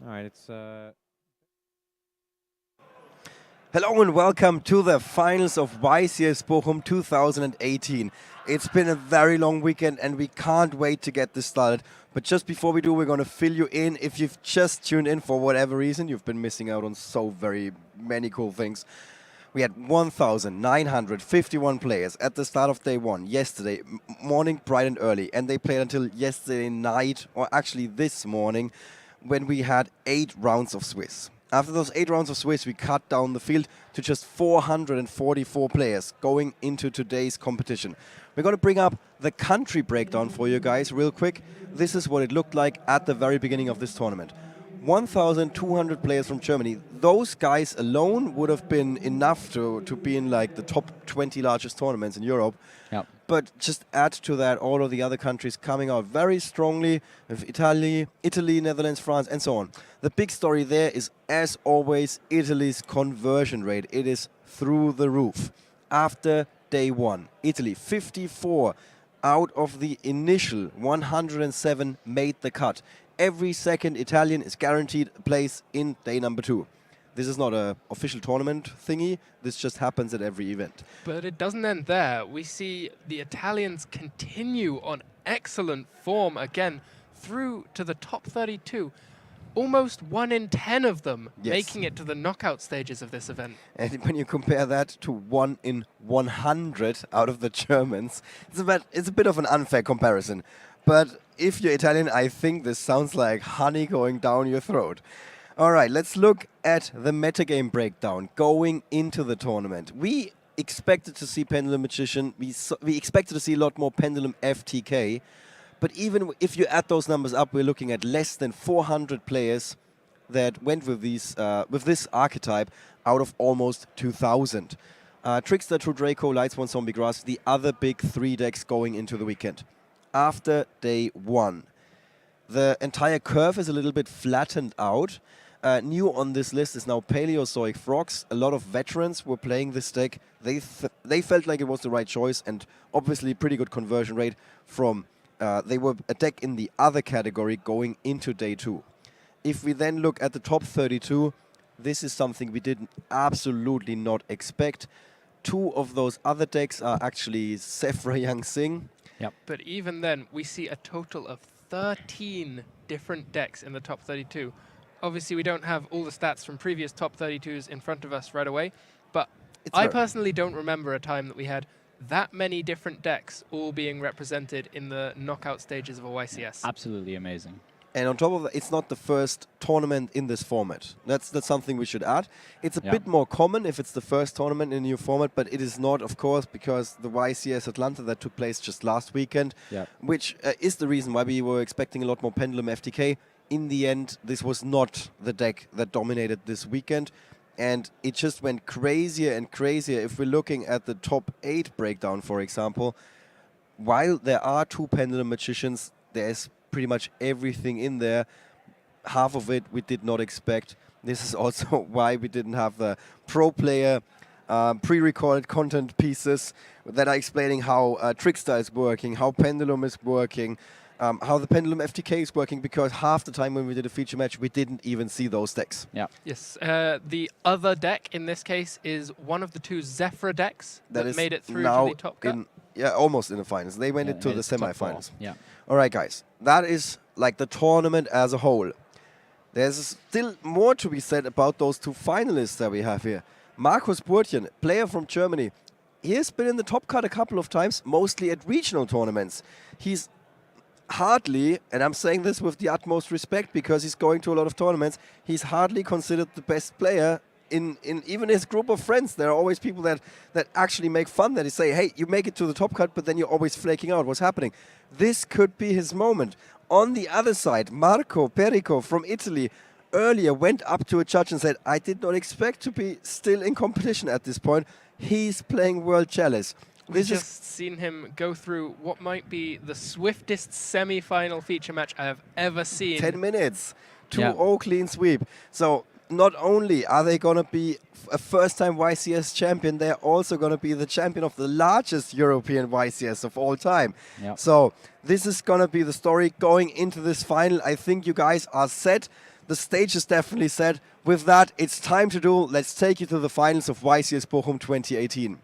All right, it's Hello and welcome to the finals of YCS Bochum 2018. It's been a very long weekend and we can't wait to get this started. But just before we do, we're going to fill you in. If you've just tuned in for whatever reason, you've been missing out on so very many cool things. We had 1,951 players at the start of day one, yesterday morning, bright and early. And they played until yesterday night, or actually this morning, when we had 8 rounds of Swiss. After those 8 rounds of Swiss, we cut down the field to just 444 players going into today's competition. We're going to bring up the country breakdown for you guys real quick. This is what it looked like at the very beginning of this tournament. 1,200 players from Germany. Those guys alone would have been enough to be in like the top 20 largest tournaments in Europe. Yep. But just add to that all of the other countries coming out very strongly, with Italy, Netherlands, France, and so on. The big story there is, as always, Italy's conversion rate. It is through the roof. After day one, Italy, 54 out of the initial 107 made the cut. Every second Italian is guaranteed a place in day number 2. This is not an official tournament thingy. This just happens at every event. But it doesn't end there. We see the Italians continue on excellent form again through to the top 32. Almost 1 in 10 of them making it to the knockout stages of this event. And when you compare that to 1 in 100 out of the Germans, it's a bit of an unfair comparison. But if you're Italian, I think this sounds like honey going down your throat. All right, let's look at the metagame breakdown going into the tournament. We expected to see Pendulum Magician. We expected to see a lot more Pendulum FTK. But even if you add those numbers up, we're looking at less than 400 players that went with this archetype out of almost 2,000. Trickster, True Draco, Lightsworn, Zombie Grass, the other big 3 decks going into the weekend. After day 1, the entire curve is a little bit flattened out. New on this list is now Paleozoic Frogs. A lot of veterans were playing this deck. They felt like it was the right choice, and obviously pretty good conversion rate from... they were a deck in the other category going into day 2. If we then look at the top 32, this is something we did absolutely not expect. 2 of those other decks are actually Sephra Young Sing. Yep. But even then, we see a total of 13 different decks in the top 32. Obviously, we don't have all the stats from previous top 32s in front of us right away, but I personally don't remember a time that we had that many different decks all being represented in the knockout stages of a YCS. Absolutely amazing. And on top of that, it's not the first tournament in this format. That's something we should add. It's a bit more common if it's the first tournament in a new format, but it is not, of course, because the YCS Atlanta that took place just last weekend, which is the reason why we were expecting a lot more Pendulum FTK. In the end, this was not the deck that dominated this weekend. And it just went crazier and crazier. If we're looking at the top 8 breakdown, for example, while there are 2 Pendulum Magicians, there's pretty much everything in there. Half of it we did not expect. This is also why we didn't have the pro player pre-recorded content pieces that are explaining how Trickster is working, how Pendulum is working, how the Pendulum FTK is working, because half the time when we did a feature match, we didn't even see those decks. Yeah. Yes. The other deck in this case is one of the 2 Zephyr decks that made it through to the top cut. Almost in the finals. They went into the semi-finals. Yeah. All right, guys. That is like the tournament as a whole. There's still more to be said about those 2 finalists that we have here. Markus Burtchen, player from Germany. He has been in the top cut a couple of times, mostly at regional tournaments. He's hardly, and I'm saying this with the utmost respect because he's going to a lot of tournaments, he's hardly considered the best player in even his group of friends. There are always people that actually make fun, that they say, hey, you make it to the top cut, but then you're always flaking out. What's happening? This could be his moment. On the other side, Perico from Italy earlier went up to a judge and said, I did not expect to be still in competition at this point. He's playing World Chalice. We've just seen him go through what might be the swiftest semi-final feature match I have ever seen. 10 minutes. 2-0 clean sweep. So not only are they going to be a first-time YCS champion, they're also going to be the champion of the largest European YCS of all time. So this is going to be the story going into this final. I think you guys are set. the stage is definitely set. With that, it's time to do. Let's take you to the finals of YCS Bochum 2018.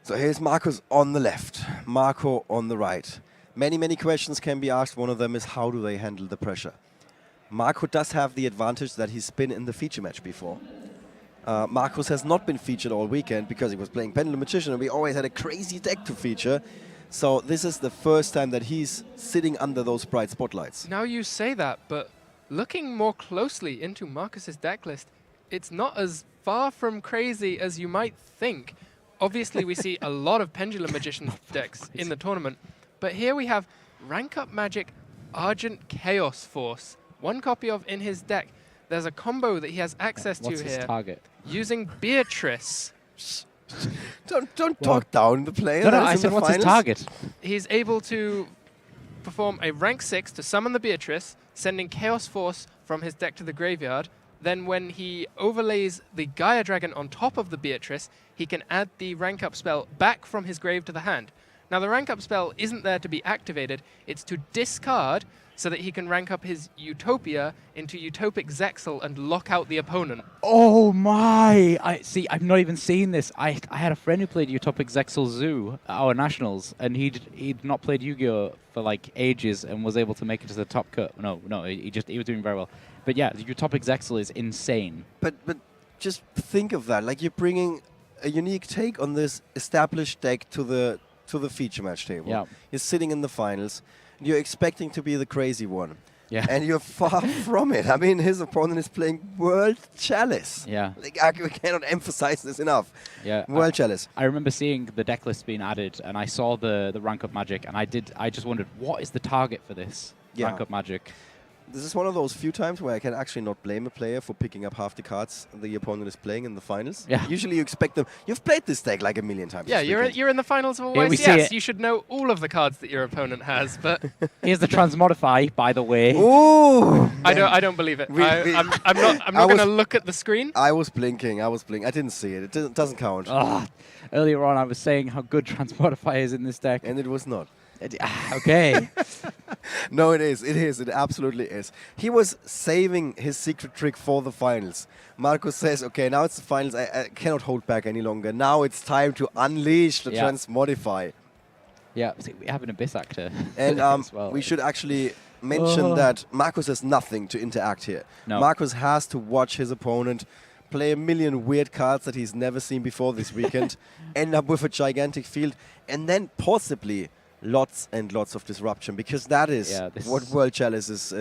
So here's Markus on the left, Marco on the right. Many questions can be asked. One of them is, how do they handle the pressure? Marco does have the advantage that he's been in the feature match before. Markus has not been featured all weekend because he was playing Pendulum Magician, and we always had a crazy deck to feature. So this is the first time that he's sitting under those bright spotlights. Now you say that, but looking more closely into Markus's deck list, it's not as far from crazy as you might think. Obviously, we see a lot of Pendulum Magician decks in the tournament, but here we have Rank Up Magic Argent Chaos Force, one copy of in his deck. There's a combo that he has access to here. What's his target? Using Beatrice. Don't talk down the player. No, I said what's his target? He's able to perform a rank 6 to summon the Beatrice, sending Chaos Force from his deck to the graveyard. Then when he overlays the Gaia Dragon on top of the Beatrice, he can add the rank up spell back from his grave to the hand. Now the rank up spell isn't there to be activated, it's to discard so that he can rank up his Utopia into Utopic Zexal and lock out the opponent. Oh my! I've not even seen this. I had a friend who played Utopic Zexal Zoo at our nationals, and he'd not played Yu-Gi-Oh for like ages and was able to make it to the top cut. No, he was doing very well. But yeah, the Utopic Zexal is insane. But just think of that. Like, you're bringing a unique take on this established deck to the feature match table. Yeah. You're sitting in the finals. You're expecting to be the crazy one. Yeah. And you're far from it. I mean, his opponent is playing World Chalice. Yeah. Like, we cannot emphasize this enough. Yeah. World Chalice. I remember seeing the deck list being added, and I saw the rank up magic, and I just wondered, what is the target for this rank up magic? This is one of those few times where I can actually not blame a player for picking up half the cards the opponent is playing in the finals. Yeah. Usually you expect them. You've played this deck like a million times. Yeah, you're in the finals of a Here we see YCS. it. You should know all of the cards that your opponent has, but Here's the Transmodify, by the way. Ooh! I don't believe it. I'm not going to look at the screen. I was blinking. I didn't see it. It doesn't count. Earlier on, I was saying how good Transmodify is in this deck. And it was not. Okay. No, it is. It is. It absolutely is. He was saving his secret trick for the finals. Markus says, okay, now it's the finals. I cannot hold back any longer. Now it's time to unleash the Transmodify. Yeah, see, we have an Abyss Actor. And as well. we should actually mention that Markus has nothing to interact here. No. Markus has to watch his opponent play a million weird cards that he's never seen before this weekend, end up with a gigantic field, and then possibly lots and lots of disruption, because that is what World Chalice is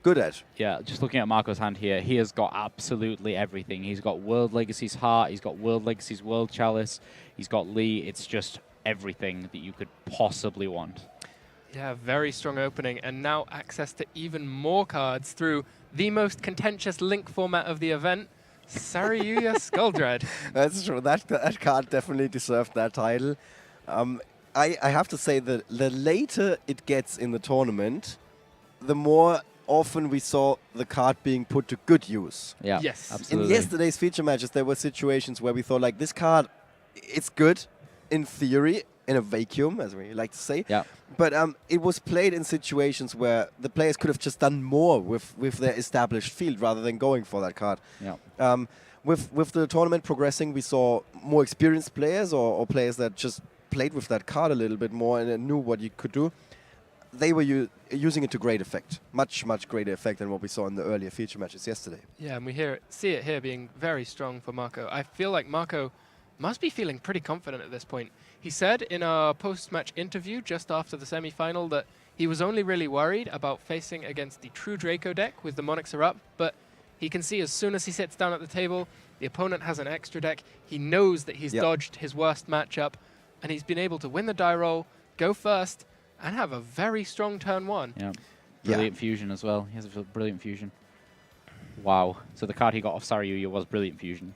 good at. Yeah, just looking at Marco's hand here, he has got absolutely everything. He's got World Legacy's Heart, he's got World Legacy's World Chalice, he's got Lee. It's just everything that you could possibly want. Yeah, very strong opening, and now access to even more cards through the most contentious link format of the event, Saryuya Skulldread. That's true. That card definitely deserved that title. I have to say that the later it gets in the tournament, the more often we saw the card being put to good use. Yeah, yes, absolutely. In yesterday's feature matches, there were situations where we thought, like, this card, it's good in theory, in a vacuum, as we like to say. Yeah. But it was played in situations where the players could have just done more with their established field rather than going for that card. Yeah. With the tournament progressing, we saw more experienced players or players that just played with that card a little bit more and knew what you could do. They were using it to great effect. Much greater effect than what we saw in the earlier feature matches yesterday. Yeah, and we see it here being very strong for Marco. I feel like Marco must be feeling pretty confident at this point. He said in a post-match interview just after the semi-final that he was only really worried about facing against the True Draco deck with the Monarchs Are Up, but he can see as soon as he sits down at the table, the opponent has an extra deck. He knows that he's dodged his worst matchup, and he's been able to win the die roll, go first, and have a very strong turn one. Yeah. Brilliant fusion as well. He has a brilliant fusion. Wow. So the card he got off Saryuya was brilliant fusion.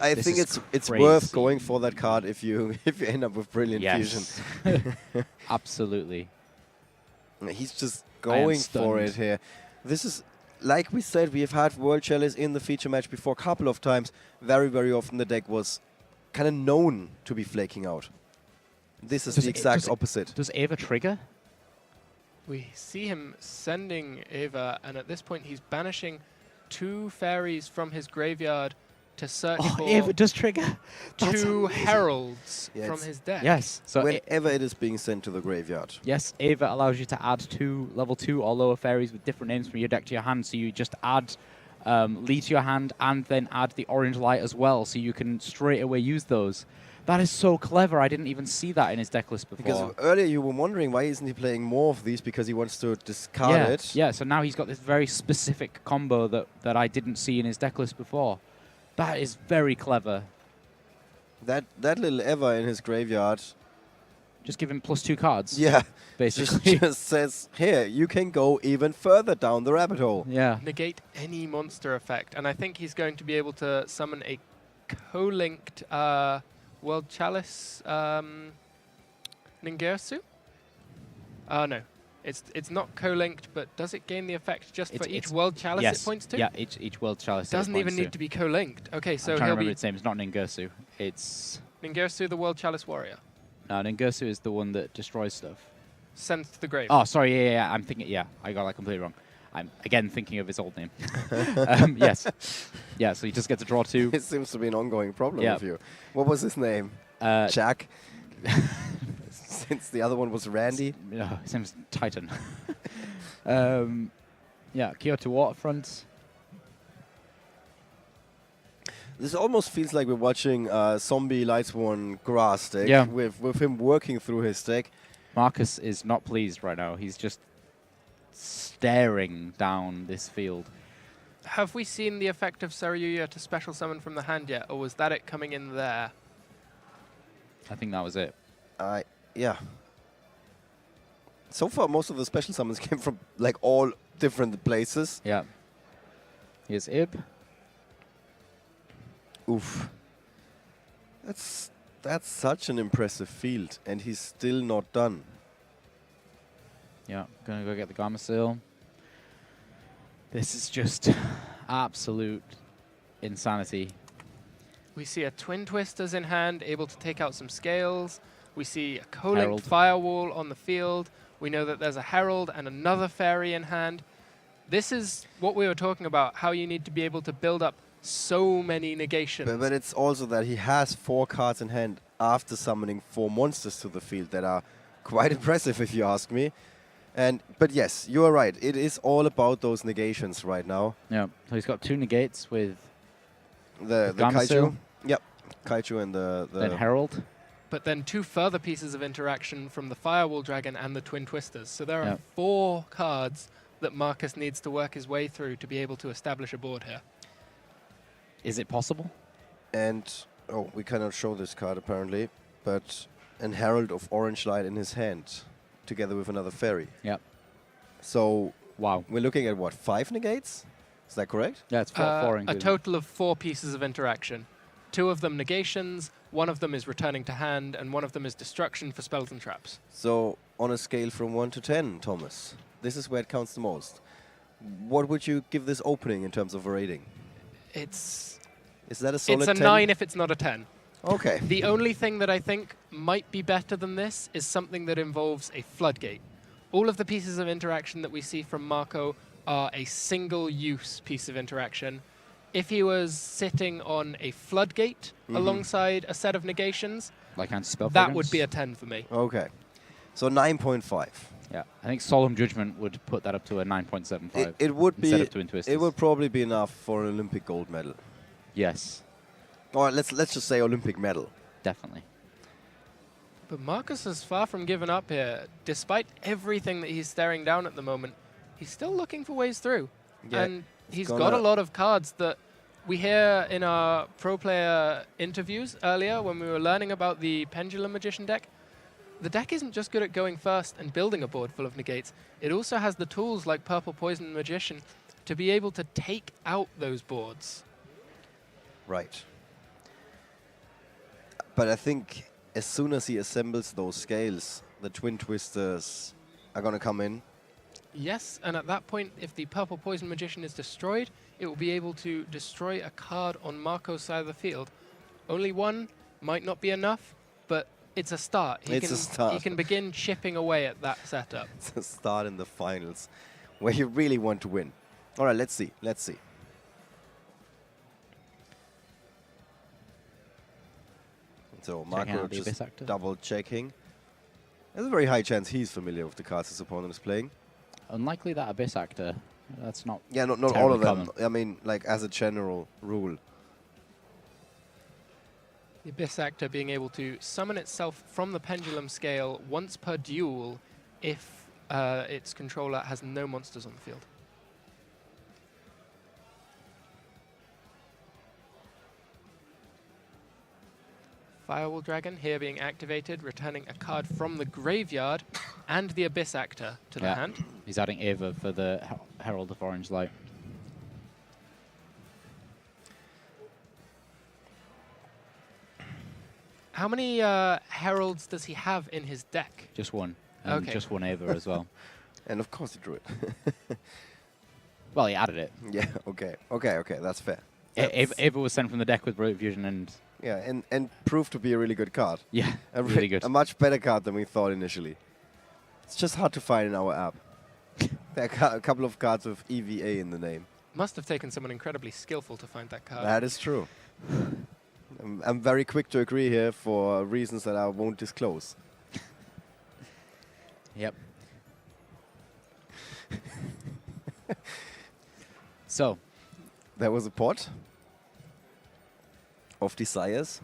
I think it's worth going for that card if you end up with brilliant fusion. Absolutely. He's just going for it here. This is, like we said, we have had World Chalice in the feature match before a couple of times. Very often the deck was kind of known to be flaking out. This is the exact opposite. Does Ava trigger? We see him sending Eva, and at this point he's banishing 2 fairies from his graveyard to search Oh, for Eva does trigger. That's 2 amazing. heralds Yeah, from it's- his deck. Yes. So Whenever it is being sent to the graveyard. yes, Ava allows you to add 2 level 2 or lower fairies with different names from your deck to your hand. So you just add Lee to your hand and then add the orange light as well. So you can straight away use those. That is so clever. I didn't even see that in his deck list before. Because earlier you were wondering why isn't he playing more of these because he wants to discard yeah, it. yeah, so now he's got this very specific combo that I didn't see in his deck list before. That is very clever. That little Eva in his graveyard, Just give him +2 cards. yeah, Basically. just says, here, you can go even further down the rabbit hole. Yeah. Negate any monster effect, and I think he's going to be able to summon a co-linked World Chalice Ningersu? No. It's not co-linked, but does it gain the effect just for each World Chalice yes. it points to? Yeah, each World Chalice. Doesn't it even points need to be co-linked. Okay, so I'm trying to he'll remember be its name. It's not Ningersu. It's... Ningersu, the World Chalice Warrior. No, Ningersu is the one that destroys stuff. Sent to the grave. Oh, sorry, yeah, I'm thinking, yeah, I got that completely wrong. I'm, again, thinking of his old name. Yes. Yeah, so he just gets to draw 2. It seems to be an ongoing problem Yeah. with you. What was his name? Jack? Since the other one was Randy? No, his name's Titan. Yeah, Kyoto Waterfront. This almost feels like we're watching Zombie Lightsworn Grass deck Yeah. with him working through his deck. Markus is not pleased right now. He's just staring down this field. Have we seen the effect of Saryuya to special summon from the hand yet, or was that it coming in there? I think that was it. Yeah. So far, most of the special summons came from like all different places. Yeah. Here's Ib. Oof. That's such an impressive field, and he's still not done. Yeah, gonna go get the Gamma Seal. This is just absolute insanity. We see a Twin Twisters in hand, able to take out some scales. We see a co-linked Herald. Firewall on the field. We know that there's a Herald and another Fairy in hand. This is what we were talking about, how you need to be able to build up so many negations. But it's also that he has 4 cards in hand after summoning 4 monsters to the field that are quite impressive, if you ask me. But yes, you are right. It is all about those negations right now. Yeah, so he's got 2 negates with The Gamma Kaiju. Seal. Yep. Kaiju and the then Herald. But then 2 further pieces of interaction from the Firewall Dragon and the Twin Twisters. So there are Yep. 4 cards that Markus needs to work his way through to be able to establish a board here. Is it possible? And, oh, we cannot show this card apparently, but an Herald of Orange Light in his hand, together with another fairy. Yep. So Wow. we're looking at what, 5 negates? Is that correct? Yeah, it's 4 A including. total of 4 pieces of interaction. 2 of them negations, 1 of them is returning to hand, and 1 of them is destruction for spells and traps. So on a scale from 1 to 10, Thomas, this is where it counts the most. What would you give this opening in terms of a rating? It's Is that a solid 10? a 9 if it's not a 10. Okay. The only thing that I think might be better than this is something that involves a floodgate. All of the pieces of interaction that we see from Marco are a single-use piece of interaction. If he was sitting on a floodgate alongside a set of negations, Like anti-spell that fragrance? would be a 10 for me. Okay. So 9.5. Yeah, I think Solemn Judgment would put that up to a 9.75. It would instead be. of Twin Twisters. It would probably be enough for an Olympic gold medal. Yes, Or let's just say Olympic medal. definitely. But Markus is far from giving up here. Despite everything that he's staring down at the moment, he's still looking for ways through. Yeah, And he's gonna- got a lot of cards that we hear in our pro player interviews earlier when we were learning about the Pendulum Magician deck. The deck isn't just good at going first and building a board full of negates. It also has the tools like Purple Poison Magician to be able to take out those boards. Right. But I think as soon as he assembles those scales, the Twin Twisters are going to come in. Yes, and at that point, if the Purple Poison Magician is destroyed, it will be able to destroy a card on Marco's side of the field. Only one might not be enough, but It's a start. It's a start. He can begin chipping away at that setup. It's a start in the finals where you really want to win. All right, let's see. Let's see. So Marco just double checking. There's a very high chance he's familiar with the cards his opponent is playing. Unlikely that Abyss Actor. That's not. Yeah, not all of them. Common. I mean, like as a general rule. The Abyss Actor being able to summon itself from the Pendulum scale once per duel if its controller has no monsters on the field. Firewall Dragon here being activated, returning a card from the graveyard and the Abyss Actor to the hand. He's adding Ava for the Herald of Orange Light. How many Heralds does he have in his deck? Just one. And Okay. just one Ava as well. And of course he drew it. Well, he added it. Yeah, okay, that's fair. Ava was sent from the deck with Brilliant Fusion and... Yeah, and proved to be a really good card. Yeah, really good. A much better card than we thought initially. It's just hard to find in our app. There are a couple of cards with EVA in the name. Must have taken someone incredibly skillful to find that card. That is true. I'm very quick to agree here for reasons that I won't disclose. Yep. So. There was a pot of desires.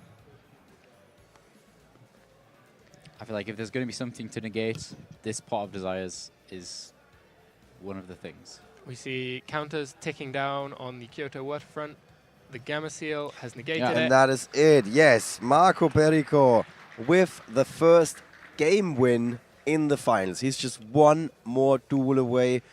I feel like if there's going to be something to negate, this pot of desires is one of the things. We see counters ticking down on the Kyoto waterfront. The Gamma Seal has negated it. And that is it. Yes, Marco Perico with the first game win in the finals. He's just one more duel away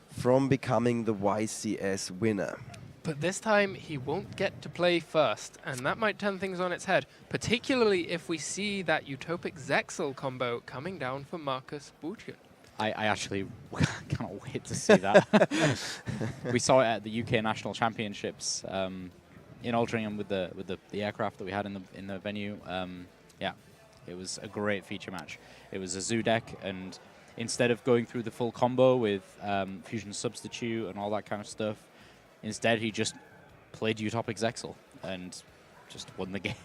from becoming the YCS winner. But this time, he won't get to play first, and that might turn things on its head, particularly if we see that Utopic Zexal combo coming down for Markus Burtchen. I actually cannot wait to see that. We saw it at the UK National Championships in Altrincham with the aircraft that we had in the venue. Yeah, it was a great feature match. It was a zoo deck, and instead of going through the full combo with Fusion Substitute and all that kind of stuff, instead, he just played Utopic Zexal and just won the game.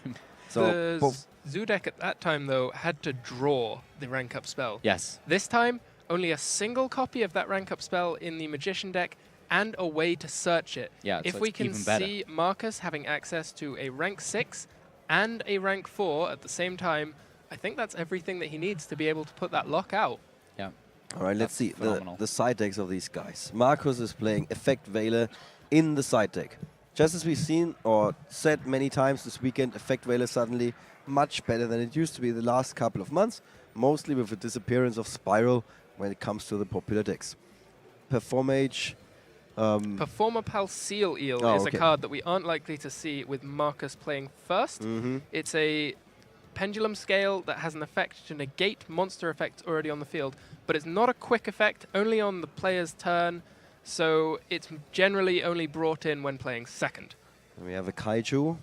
So the zoo deck at that time, though, had to draw the rank up spell. Yes. This time, only a single copy of that rank up spell in the Magician deck and a way to search it. Yeah, if so we it's can even better. see Markus having access to a rank 6 and a rank 4 at the same time, I think that's everything that he needs to be able to put that lock out. Yeah. All right, let's see phenomenal. the side decks of these guys. Markus is playing Effect Veiler in the side deck. Just as we've seen or said many times this weekend, Effect Veiler suddenly much better than it used to be the last couple of months, mostly with the disappearance of Spiral when it comes to the popular decks. Performage. Performer Pal Seal Eel is a card that we aren't likely to see with Markus playing first. It's a Pendulum scale that has an effect to negate monster effects already on the field, but it's not a quick effect, only on the player's turn. So it's generally only brought in when playing second. We have a Kaiju,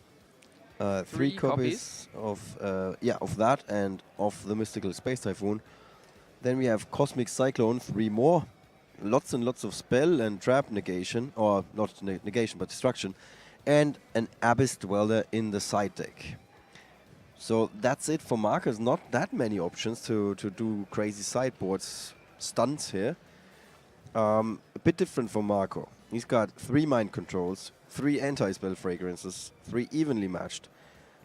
three copies of that and of the Mystical Space Typhoon. Then we have Cosmic Cyclone, 3 more. Lots and lots of spell and trap negation, or not negation but destruction, and an Abyss Dweller in the side deck. So that's it for Markus. Not that many options to do crazy sideboards stunts here. A bit different for Marco. He's got 3 mind controls, 3 anti-spell fragrances, 3 evenly matched,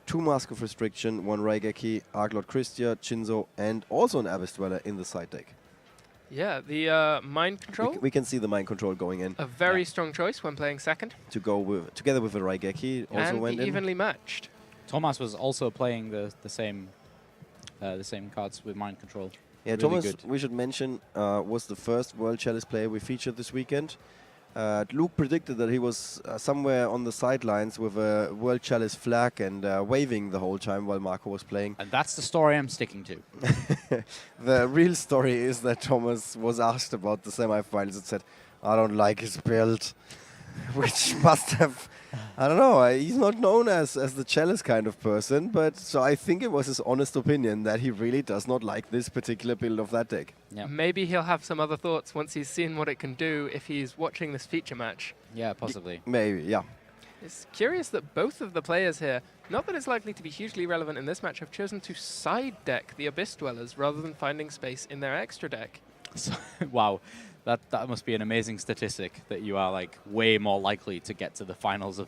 2 Mask of Restriction, 1 Raigeki, Arklord Christia, Chinzo, and also an Abyss Dweller in the side deck. Yeah, the mind control. We can see the mind control going in. A very strong choice when playing second. To go with together with a Raigeki also and went in. evenly matched. Thomas was also playing the same cards with mind control. Yeah, really Thomas, good. we should mention, was the first World Chalice player we featured this weekend. Luke predicted that he was somewhere on the sidelines with a World Chalice flag and waving the whole time while Marco was playing. And that's the story I'm sticking to. The real story is that Thomas was asked about the semifinals and said, I don't like his build, which must have I don't know. He's not known as the Chalice kind of person, but so I think it was his honest opinion that he really does not like this particular build of that deck. Yeah. Maybe he'll have some other thoughts once he's seen what it can do if he's watching this feature match. Yeah, possibly. Maybe, yeah. It's curious that both of the players here, not that it's likely to be hugely relevant in this match, have chosen to side deck the Abyss Dwellers rather than finding space in their extra deck. So, wow, that must be an amazing statistic that you are like way more likely to get to the finals of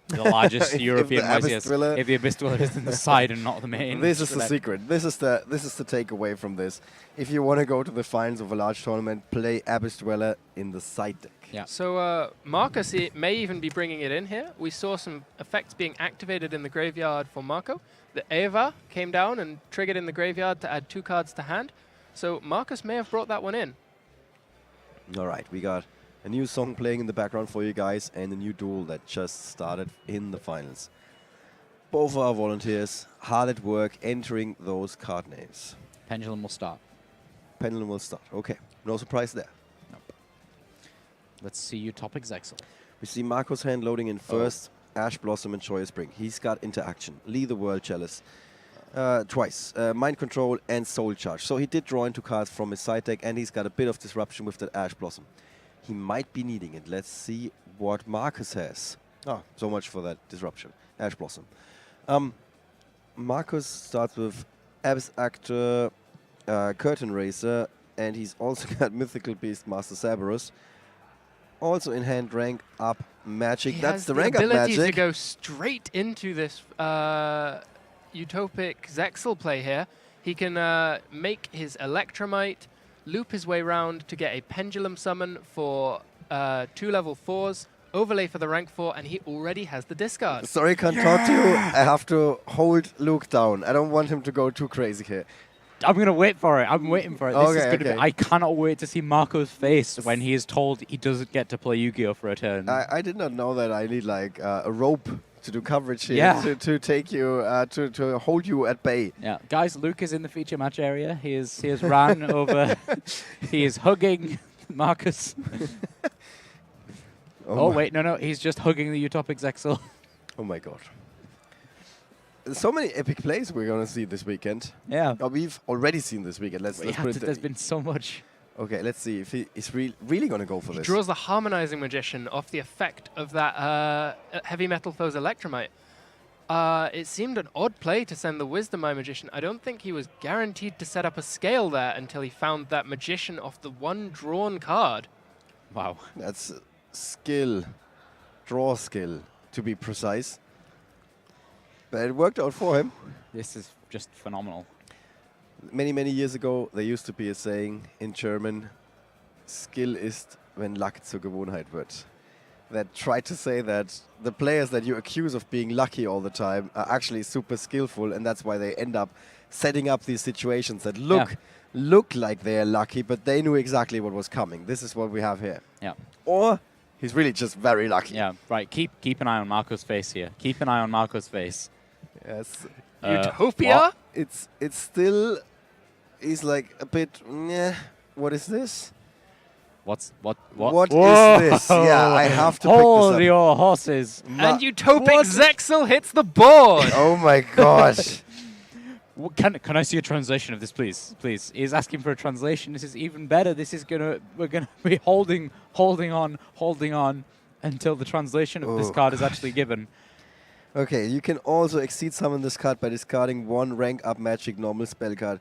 the largest European YCS if the Abyss Dweller is in the side and not the main. This is the secret. This is the takeaway from this. If you want to go to the finals of a large tournament, play Abyss Dweller in the side deck. Yeah. So Markus may even be bringing it in here. We saw some effects being activated in the graveyard for Marco. The Eva came down and triggered in the graveyard to add 2 cards to hand. So Markus may have brought that one in. All right, we got a new song playing in the background for you guys and a new duel that just started in the finals. Both our volunteers hard at work entering those card names. Pendulum will start. Pendulum will start. Okay, no surprise there. Nope. Let's see you topic Zexel. We see Marco's hand loading in first, Ash Blossom and Joyous Spring. He's got interaction. Lead the World Chalice. Twice. Mind Control and Soul Charge. So he did draw into cards from his side deck and he's got a bit of disruption with that Ash Blossom. He might be needing it. Let's see what Markus has. Oh, so much for that disruption. Ash Blossom. Markus starts with Abyss Actor, Curtain Racer, and he's also got Mythical Beast Master Cerberus. Also in hand, rank up Magic. That's the rank up Magic. He has the ability to go straight into this utopic Zexal play here. He can make his Electromite, loop his way round to get a Pendulum summon for 2 level 4s, overlay for the rank 4, and he already has the discard. Sorry, I can't talk to you. I have to hold Luke down. I don't want him to go too crazy here. I'm going to wait for it. I'm waiting for it. This is Okay, be, I cannot wait to see Marco's face when he is told he doesn't get to play Yu-Gi-Oh! For a turn. I did not know that I need like a rope to do coverage here Yeah. to take you, to hold you at bay. Yeah, guys, Luke is in the feature match area. He has ran over. He is hugging Marcus. Oh wait, no, he's just hugging the Utopic Zexal. Oh my god. So many epic plays we're going to see this weekend. Yeah. Oh, we've already seen this weekend. Let's put it there's been so much. Okay, let's see if he's really going to go for this. He draws the Harmonizing Magician off the effect of that Heavy Metal Foe's Electromite. It seemed an odd play to send the Wisdom Eye Magician. I don't think he was guaranteed to set up a scale there until he found that Magician off the one drawn card. Wow. That's skill. Draw skill, to be precise. But it worked out for him. This is just phenomenal. Many, many years ago, there used to be a saying in German, Skill ist, wenn Luck zur Gewohnheit wird. That tried to say that the players that you accuse of being lucky all the time are actually super skillful, and that's why they end up setting up these situations that look like they're lucky, but they knew exactly what was coming. This is what we have here. Yeah. Or he's really just very lucky. Yeah, right. Keep an eye on Marco's face here. Keep an eye on Marco's face. Yes. Utopia? It's still... He's like a bit... Nah, what is this? What What is this? Yeah, I have to pick this Hold up. your horses. And Utopic Zexal hits the board! Oh my gosh. Can I see a translation of this, please? Please. He's asking for a translation. This is even better. This is we're gonna be holding on until the translation of this card is actually given. Okay, you can also exceed summon this card by discarding 1 rank up magic normal spell card,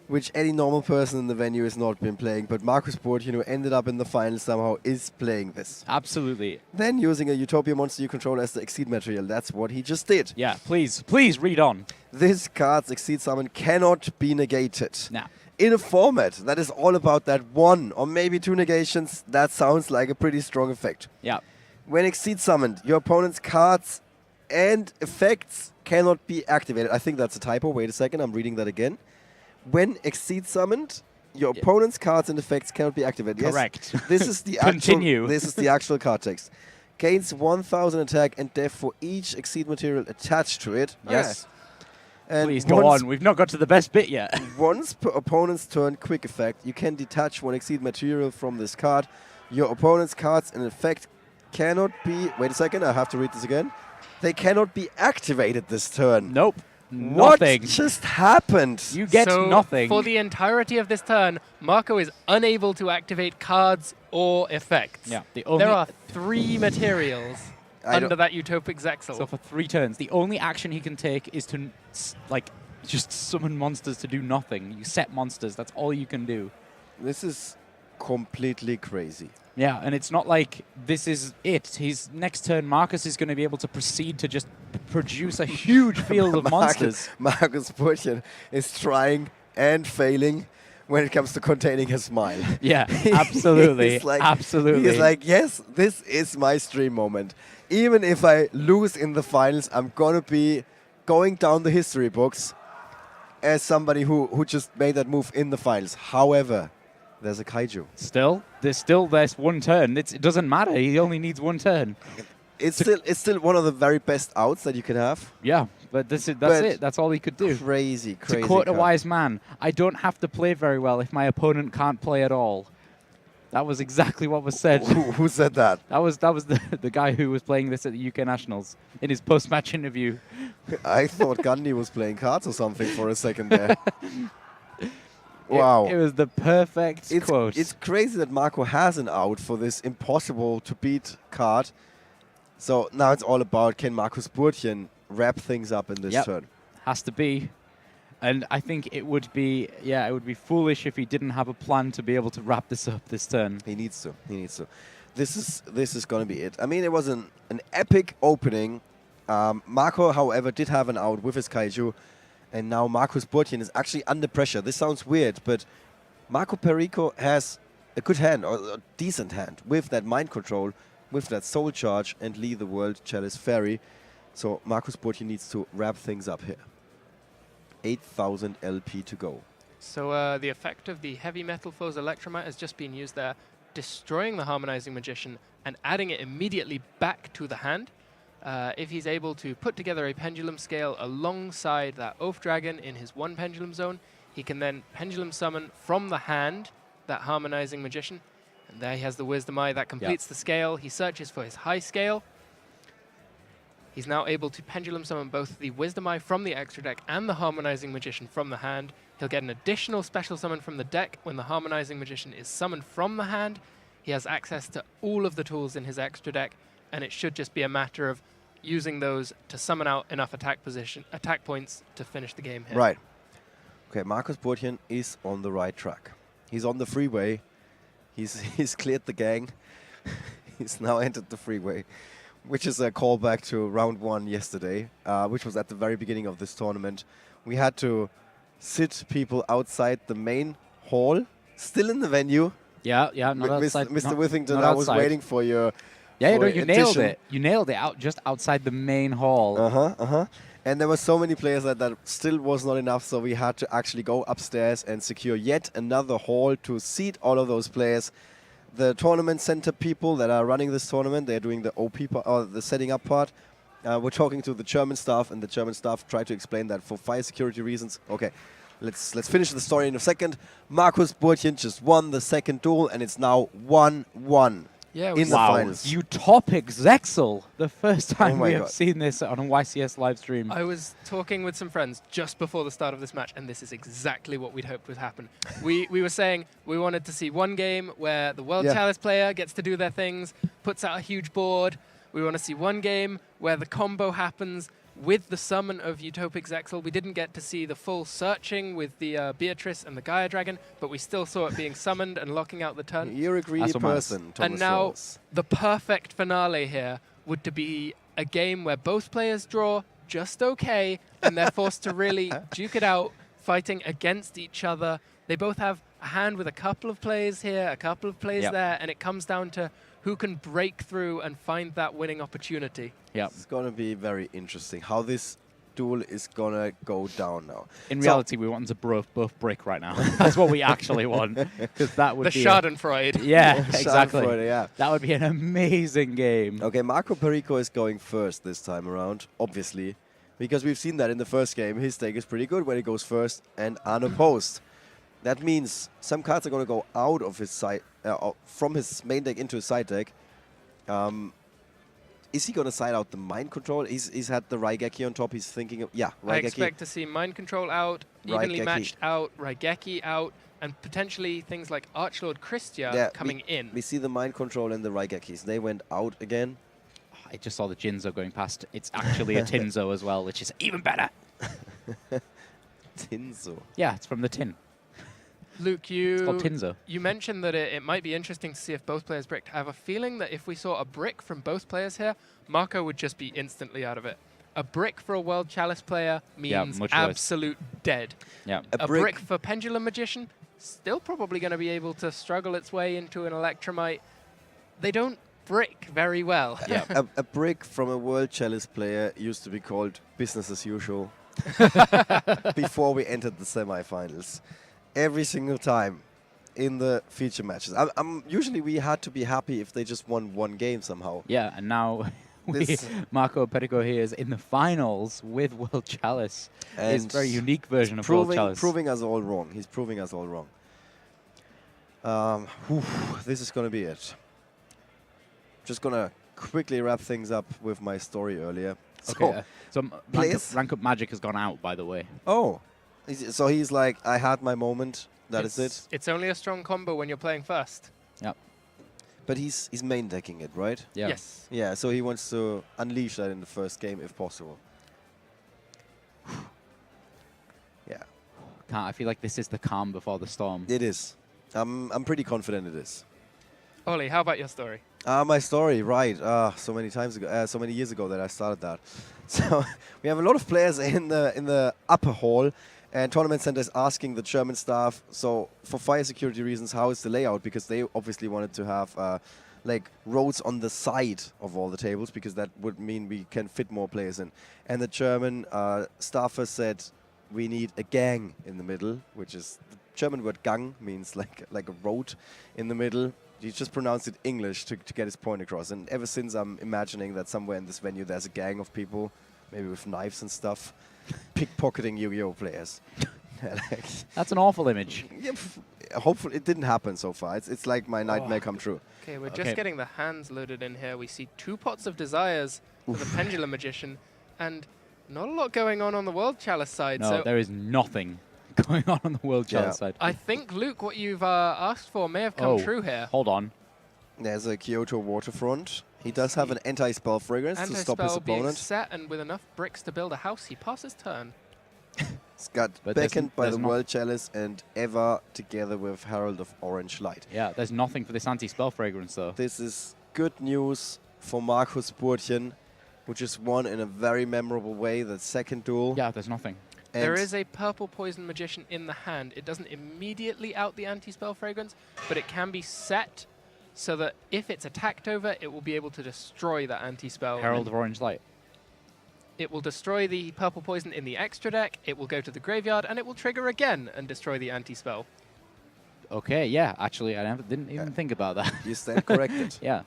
which any normal person in the venue has not been playing, but Markus Burtchen, who ended up in the final somehow, is playing this. Absolutely. Then using a Utopia monster you control as the exceed material. That's what he just did. Yeah, please read on. This card's exceed summon cannot be negated. Nah. In a format that is all about that 1 or maybe 2 negations, that sounds like a pretty strong effect. Yeah. When exceed summoned, your opponent's cards and effects cannot be activated. I think that's a typo. Wait a second, I'm reading that again. When exceed summoned, your opponent's cards and effects cannot be activated. Correct. Yes, this is the Continue. This is the actual card text. Gains 1,000 attack and def for each exceed material attached to it. Yes. And Please go on. We've not got to the best bit yet. Once per opponent's turn, quick effect, you can detach one exceed material from this card. Your opponent's cards and effect cannot be... Wait a second, I have to read this again. They cannot be activated this turn. Nope. What Nothing. just happened? You get So nothing. for the entirety of this turn, Marco is unable to activate cards or effects. Yeah. The only There are 3 materials I under don't- that Utopic Zexal. So for 3 turns, the only action he can take is to like just summon monsters to do nothing. You set monsters. That's all you can do. This is completely crazy. Yeah, and it's not like this is it. His next turn, Markus is going to be able to proceed to just produce a huge field of monsters. Markus Burtchen is trying and failing when it comes to containing his smile. Yeah, absolutely. He's like, absolutely. He's like, yes, this is my stream moment. Even if I lose in the finals, I'm going to be going down the history books as somebody who just made that move in the finals. However, there's a kaiju. There's 1 turn. It doesn't matter. He only needs 1 turn. It's still one of the very best outs that you can have. Yeah, but that's it. That's all he could do. Crazy. To quote a wise man, I don't have to play very well if my opponent can't play at all. That was exactly what was said. Who said that? That was the guy who was playing this at the UK Nationals in his post-match interview. I thought Gandhi was playing cards or something for a second there. Wow. It was the perfect quote. It's crazy that Marco has an out for this impossible to beat card. So now it's all about, can Markus Burtchen wrap things up in this turn? Has to be. And I think it would be foolish if he didn't have a plan to be able to wrap this up this turn. He needs to. This is going to be it. I mean, it was an epic opening. Marco, however, did have an out with his kaiju. And now Markus Burtchen is actually under pressure. This sounds weird, but Marco Perico has a good hand, or a decent hand, with that mind control, with that soul charge, and Lee the World Chalice Fairy. So Markus Burtchen needs to wrap things up here. 8,000 LP to go. So the effect of the Heavy Metal Foes Electromite has just been used there, destroying the Harmonizing Magician and adding it immediately back to the hand. If he's able to put together a Pendulum Scale alongside that Oath Dragon in his 1 Pendulum Zone, he can then Pendulum Summon from the hand that Harmonizing Magician. And there he has the Wisdom Eye that completes the scale. He searches for his high scale. He's now able to Pendulum Summon both the Wisdom Eye from the extra deck and the Harmonizing Magician from the hand. He'll get an additional special summon from the deck when the Harmonizing Magician is summoned from the hand. He has access to all of the tools in his extra deck, and it should just be a matter of using those to summon out enough attack points to finish the game here. Right. Okay, Markus Burtchen is on the right track. He's on the freeway. He's cleared the gang. He's now entered the freeway, which is a callback to round 1 yesterday, which was at the very beginning of this tournament. We had to sit people outside the main hall, still in the venue. Yeah, not outside. Mr. Withington, I was waiting for your Yeah, for you nailed it. You nailed it just outside the main hall. And there were so many players that still was not enough, so we had to actually go upstairs and secure yet another hall to seat all of those players. The tournament center people that are running this tournament, they're doing the OP part, or the setting up part. We're talking to the German staff, and the German staff tried to explain that for fire security reasons. Okay, let's finish the story in a second. Markus Burtchen just won the second duel, and it's now 1-1. Yeah, in the finals. Utopic Zexal. The first time my we God. have seen this on a YCS live stream. I was talking with some friends just before the start of this match, and this is exactly what we'd hoped would happen. we were saying we wanted to see one game where the World Chalice player gets to do their things, puts out a huge board. We want to see one game where the combo happens with the summon of Utopic Zexal. We didn't get to see the full searching with the Beatrice and the Gaia Dragon, but we still saw it being summoned and locking out the turn. You're a greedy person, Thomas And now Ross. the perfect finale here would to be a game where both players draw just okay, and they're forced to really duke it out, fighting against each other. They both have a hand with a couple of plays here, a couple of plays there, and it comes down to who can break through and find that winning opportunity. Yeah, it's going to be very interesting how this duel is going to go down now. In reality, we want them to both break right now. That's what we actually want. Because that would the be Schadenfreude. Yeah, exactly. Schadenfreude, yeah. That would be an amazing game. Okay, Marco Perico is going first this time around, obviously, because we've seen that in the first game. His deck is pretty good when he goes first and unopposed. That means some cards are going to go out of his side, from his main deck into his side deck. Is he going to side out the mind control? He's had the Raigeki on top. He's thinking of, yeah, I Raigeki. expect to see mind control out, evenly Raigeki. matched out, Raigeki out, and potentially things like Archlord Christia coming in. We see the mind control and the Raigekis. They went out again. I just saw the Jinzo going past. It's actually a Tinzo as well, which is even better. Tinzo. Yeah, it's from the tin. Luke, It's called Tinzo. you mentioned that it might be interesting to see if both players bricked. I have a feeling that if we saw a brick from both players here, Marco would just be instantly out of it. A brick for a World Chalice player means much worse. absolute dead. Yeah. A brick for Pendulum Magician, still probably going to be able to struggle its way into an Electromite. They don't brick very well. Yeah. A brick from a World Chalice player used to be called business as usual before we entered the semifinals. Every single time in the feature matches. Usually we had to be happy if they just won one game somehow. Yeah, and now Marco Perico here is in the finals with World Chalice. It's a very unique version of World Chalice. Proving us all wrong. He's proving us all wrong. This is going to be it. Just going to quickly wrap things up with my story earlier. Okay, so rank up Magic has gone out, by the way. Oh, so he's like, I had my moment. That is it. It's only a strong combo when you're playing first. Yep. But he's main decking it, right? Yeah. Yes. Yeah, so he wants to unleash that in the first game if possible. Yeah. I feel like this is the calm before the storm. It is. I'm pretty confident it is. Ollie, how about your story? My story, right. So many times ago, so many years ago that I started that. So we have a lot of players in the upper hall, and tournament centers asking the German staff, so for fire security reasons, how is the layout? Because they obviously wanted to have like rows on the side of all the tables, because that would mean we can fit more players in. And the German staffer said, we need a gang in the middle, which is the German word Gang, means like a road in the middle. He just pronounced it English to get his point across. And ever since, I'm imagining that somewhere in this venue there's a gang of people, maybe with knives and stuff, pickpocketing Yu-Gi-Oh players. That's an awful image. Yeah, hopefully it didn't happen so far. It's like my nightmare come true. Okay, we're just getting the hands loaded in here. We see 2 pots of desires for the Pendulum Magician, and not a lot going on the World Chalice side. No, so there is nothing going on the World Chalice side. I think, Luke, what you've asked for may have come true here. Hold on. There's a Kyoto Waterfront. He does have an anti-spell fragrance to stop his being opponent. set, and with enough bricks to build a house, he passes turn. He's got beckoned by the World Chalice and Eva together with Herald of Orange Light. Yeah, there's nothing for this anti-spell fragrance, though. This is good news for Markus Burtchen, who just won in a very memorable way the second duel. Yeah, there's nothing. And there is a purple poison magician in the hand. It doesn't immediately out the anti-spell fragrance, but it can be set so that if it's attacked over, it will be able to destroy that anti-spell. Herald of Orange Light. It will destroy the purple poison in the extra deck, it will go to the graveyard, and it will trigger again and destroy the anti-spell. Okay, yeah, actually, I didn't even think about that. You stand corrected. Yeah.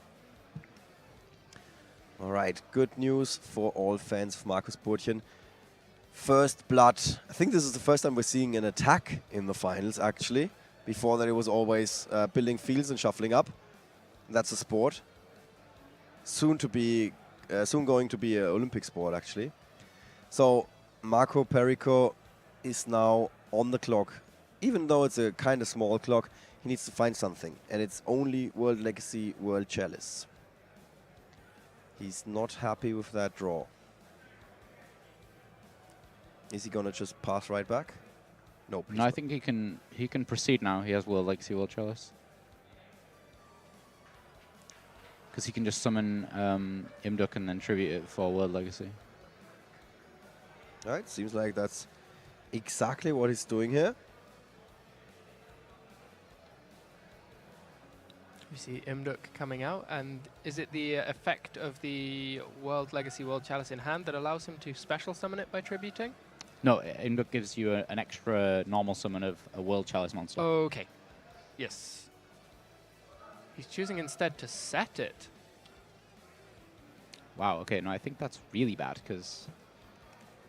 All right, good news for all fans of Markus Burtchen. First blood. I think this is the first time we're seeing an attack in the finals, actually. Before that, it was always building fields and shuffling up. That's a sport. Soon going to be an Olympic sport, actually. So Marco Perico is now on the clock. Even though it's a kind of small clock, he needs to find something. And it's only World Legacy, World Chalice. He's not happy with that draw. Is he gonna just pass right back? No. No, I think he can proceed now. He has World Legacy, World Chalice. Because he can just summon Imduk and then tribute it for World Legacy. All right, seems like that's exactly what he's doing here. We see Imduk coming out, and is it the effect of the World Legacy World Chalice in hand that allows him to special summon it by tributing? No, Imduk gives you an extra normal summon of a World Chalice monster. Okay. Yes. He's choosing instead to set it. Wow, okay, no, I think that's really bad, because...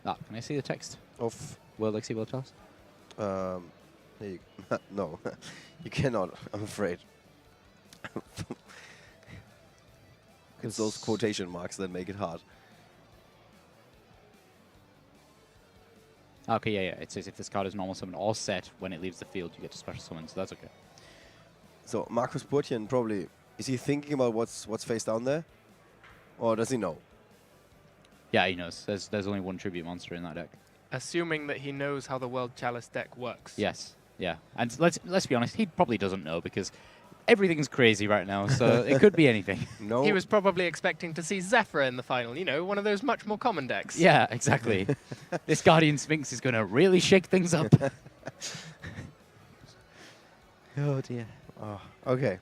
can I see the text Of World Legacy, World Chalice? no, you cannot, I'm afraid. It's those quotation marks that make it hard. Okay, yeah. It says if this card is normal summon or set, when it leaves the field, you get to special summon, so that's okay. So Markus Burtchen probably, is he thinking about what's face down there? Or does he know? Yeah, he knows. There's only one tribute monster in that deck. Assuming that he knows how the World Chalice deck works. Yes, yeah. And let's be honest, he probably doesn't know because everything's crazy right now, so it could be anything. No. He was probably expecting to see Zephyr in the final, you know, one of those much more common decks. Yeah, exactly. This Guardian Sphinx is going to really shake things up. Oh, dear. Oh, okay.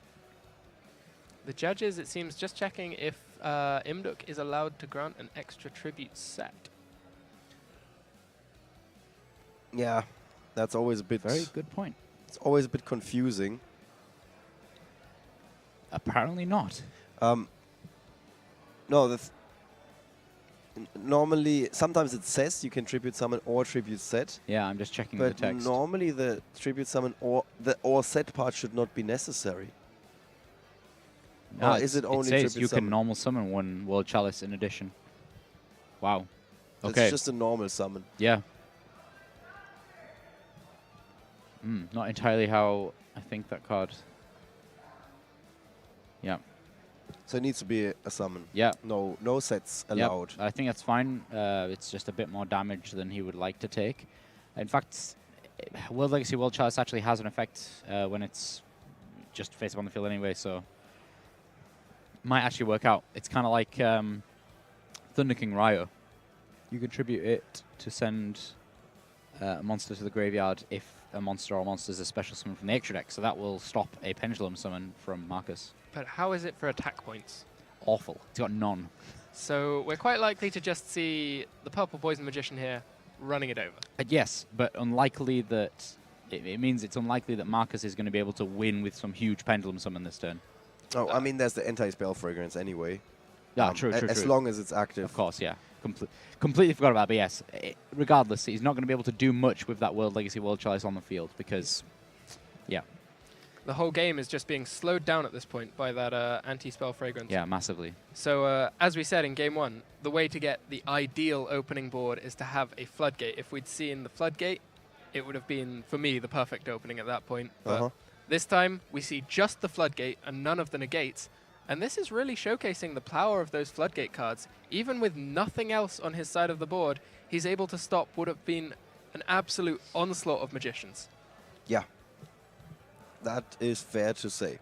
The judges, it seems, just checking if Imduk is allowed to grant an extra tribute set. Yeah, that's always a bit... Very good point. It's always a bit confusing. Apparently not. No, normally, sometimes it says you can tribute summon or tribute set. Yeah, I'm just checking the But text. normally the tribute summon or the or set part should not be necessary. No, or is it only says tribute you summon? can normal summon one World Chalice in addition. Wow. Okay. It's just a normal summon. Yeah. Not entirely how I think that card. Yeah. So it needs to be a summon. Yeah. No sets Yep, allowed. I think that's fine. It's just a bit more damage than he would like to take. In fact, World Legacy World Chalice actually has an effect when it's just face up on the field anyway, so might actually work out. It's kind of like Thunder King Ryo. You contribute it to send a monster to the graveyard if a monster or monsters is a special summon from the extra deck, so that will stop a Pendulum summon from Markus. But how is it for attack points? Awful. It's got none. So we're quite likely to just see the Purple Poison Magician here running it over. Yes, but unlikely that... It means it's unlikely that Markus is going to be able to win with some huge Pendulum summon this turn. Oh, I mean, there's the anti-spell fragrance anyway. Yeah, true. As long as it's active. Of course, yeah. Completely forgot about it, but yes. Regardless, he's not going to be able to do much with that World Legacy World Chalice on the field because, yeah. The whole game is just being slowed down at this point by that anti-spell fragrance. Yeah, massively. So as we said in Game 1, the way to get the ideal opening board is to have a floodgate. If we'd seen the floodgate, it would have been, for me, the perfect opening at that point. But this time, we see just the floodgate and none of the negates. And this is really showcasing the power of those floodgate cards. Even with nothing else on his side of the board, he's able to stop what would have been an absolute onslaught of magicians. Yeah. That is fair to say.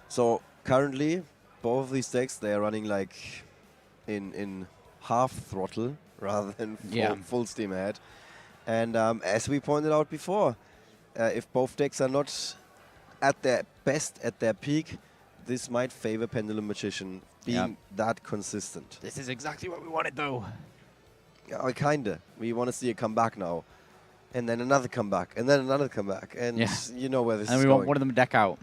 So currently, both of these decks, they are running like in half throttle rather than full steam ahead. And as we pointed out before, if both decks are not at their best, at their peak, this might favor Pendulum Magician being that consistent. This is exactly what we wanted, though. Yeah, kinda. We want to see a comeback now. And then another comeback. And then another comeback. And you know where this is going. And we want one of them to deck out.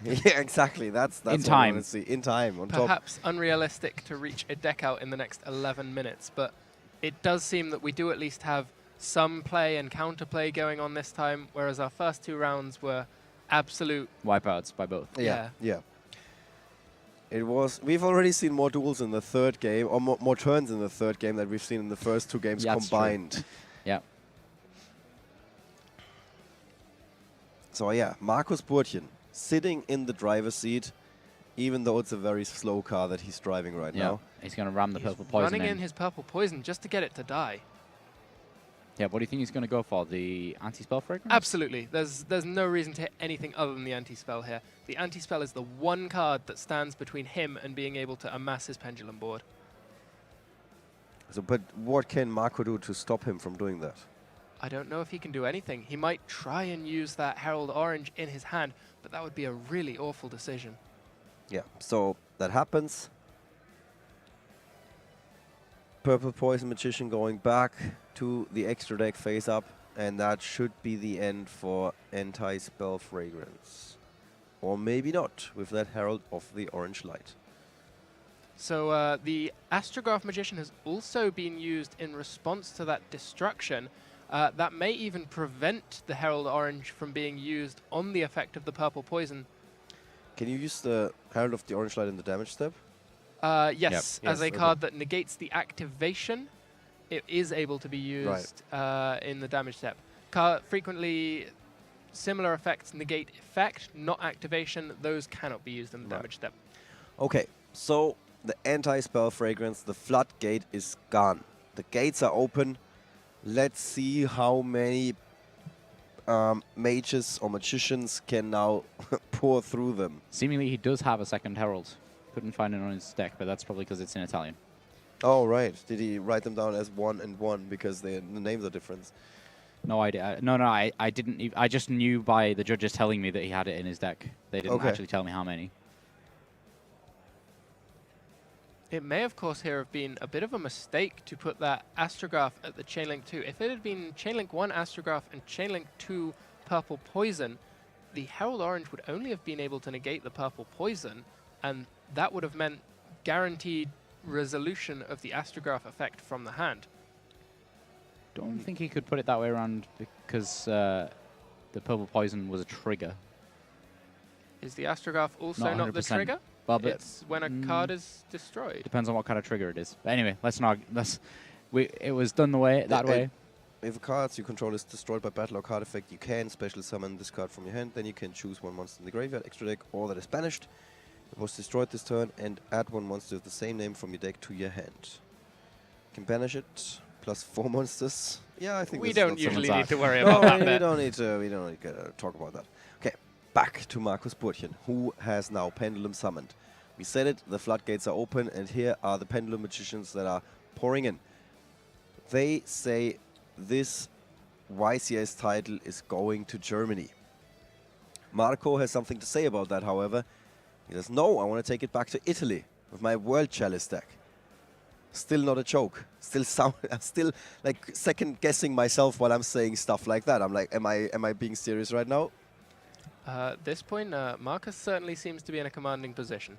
Yeah, exactly. That's in what time. I want to see. In time. On top. Perhaps unrealistic to reach a deck out in the next 11 minutes, but it does seem that we do at least have some play and counterplay going on this time, whereas our first two rounds were absolute wipeouts by both. Yeah. It was. We've already seen more duels in the third game, or more turns in the third game that we've seen in the first two games combined. Yeah. So yeah, Markus Burtchen sitting in the driver's seat, even though it's a very slow car that he's driving right now. He's going to ram the purple poison running in his purple poison just to get it to die. Yeah, what do you think he's going to go for? The anti-spell fragrance? Absolutely. There's no reason to hit anything other than the anti-spell here. The anti-spell is the one card that stands between him and being able to amass his Pendulum board. So, but what can Marco do to stop him from doing that? I don't know if he can do anything. He might try and use that Herald Orange in his hand, but that would be a really awful decision. Yeah, so that happens. Purple Poison Magician going back to the extra deck face up, and that should be the end for Anti-Spell Fragrance. Or maybe not, with that Herald of the Orange Light. So the Astrograph Magician has also been used in response to that destruction. That may even prevent the Herald Orange from being used on the effect of the Purple Poison. Can you use the Herald of the Orange Light in the damage step? Yes, Yep. as a Yes, card that negates the activation, it is able to be used in the damage step. Frequently, similar effects negate effect, not activation. Those cannot be used in the damage step. Okay, so the anti-spell fragrance, the floodgate is gone. The gates are open. Let's see how many mages or magicians can now pour through them. Seemingly, he does have a second herald. Couldn't find it on his deck, but that's probably because it's in Italian. Oh, right. Did he write them down as 1 and 1 because the names are different? No idea. No, I didn't. I just knew by the judges telling me that he had it in his deck. They didn't actually tell me how many. It may, of course, here have been a bit of a mistake to put that astrograph at the Chainlink 2. If it had been Chainlink 1 astrograph and Chainlink 2 purple poison, the Herald Orange would only have been able to negate the purple poison, and that would have meant guaranteed resolution of the astrograph effect from the hand. Don't think he could put it that way around because the purple poison was a trigger. Is the astrograph also not the 100%. trigger? Well, but It's when a card is destroyed. depends on what kind of trigger it is. But anyway, let's not. It was done the way that way. If a card you control is destroyed by battle or card effect, you can special summon this card from your hand. Then you can choose one monster in the graveyard, extra deck, or that is banished. It was destroyed this turn, and add one monster of the same name from your deck to your hand. You can banish it, plus 4 monsters. Yeah, I think We this is don't not usually someone's need to worry No, about that we bit. don't need to talk about that. Okay, back to Markus Burtchen, who has now Pendulum summoned. We said it, the floodgates are open, and here are the Pendulum magicians that are pouring in. They say this YCS title is going to Germany. Marco has something to say about that, however. He says, no, I want to take it back to Italy with my World Chalice deck. Still not a joke. I'm still like second guessing myself while I'm saying stuff like that. I'm like, am I being serious right now? At this point, Markus certainly seems to be in a commanding position.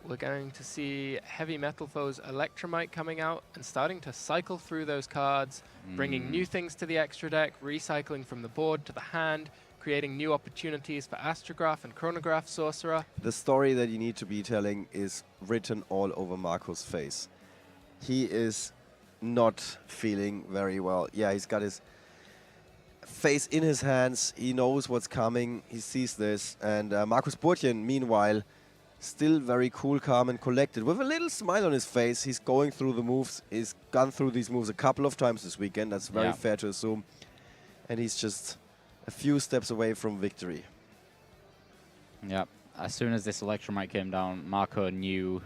We're going to see Heavy Metal Foe's Electromite coming out and starting to cycle through those cards, bringing new things to the extra deck, recycling from the board to the hand, creating new opportunities for Astrograph and Chronograph Sorcerer. The story that you need to be telling is written all over Marco's face. He is not feeling very well. Yeah, he's got his face in his hands. He knows what's coming. He sees this. And Markus Burtchen, meanwhile, still very cool, calm, and collected. With a little smile on his face, he's going through the moves. He's gone through these moves a couple of times this weekend. That's very fair to assume. And he's just a few steps away from victory. Yeah. As soon as this Electromite came down, Marco knew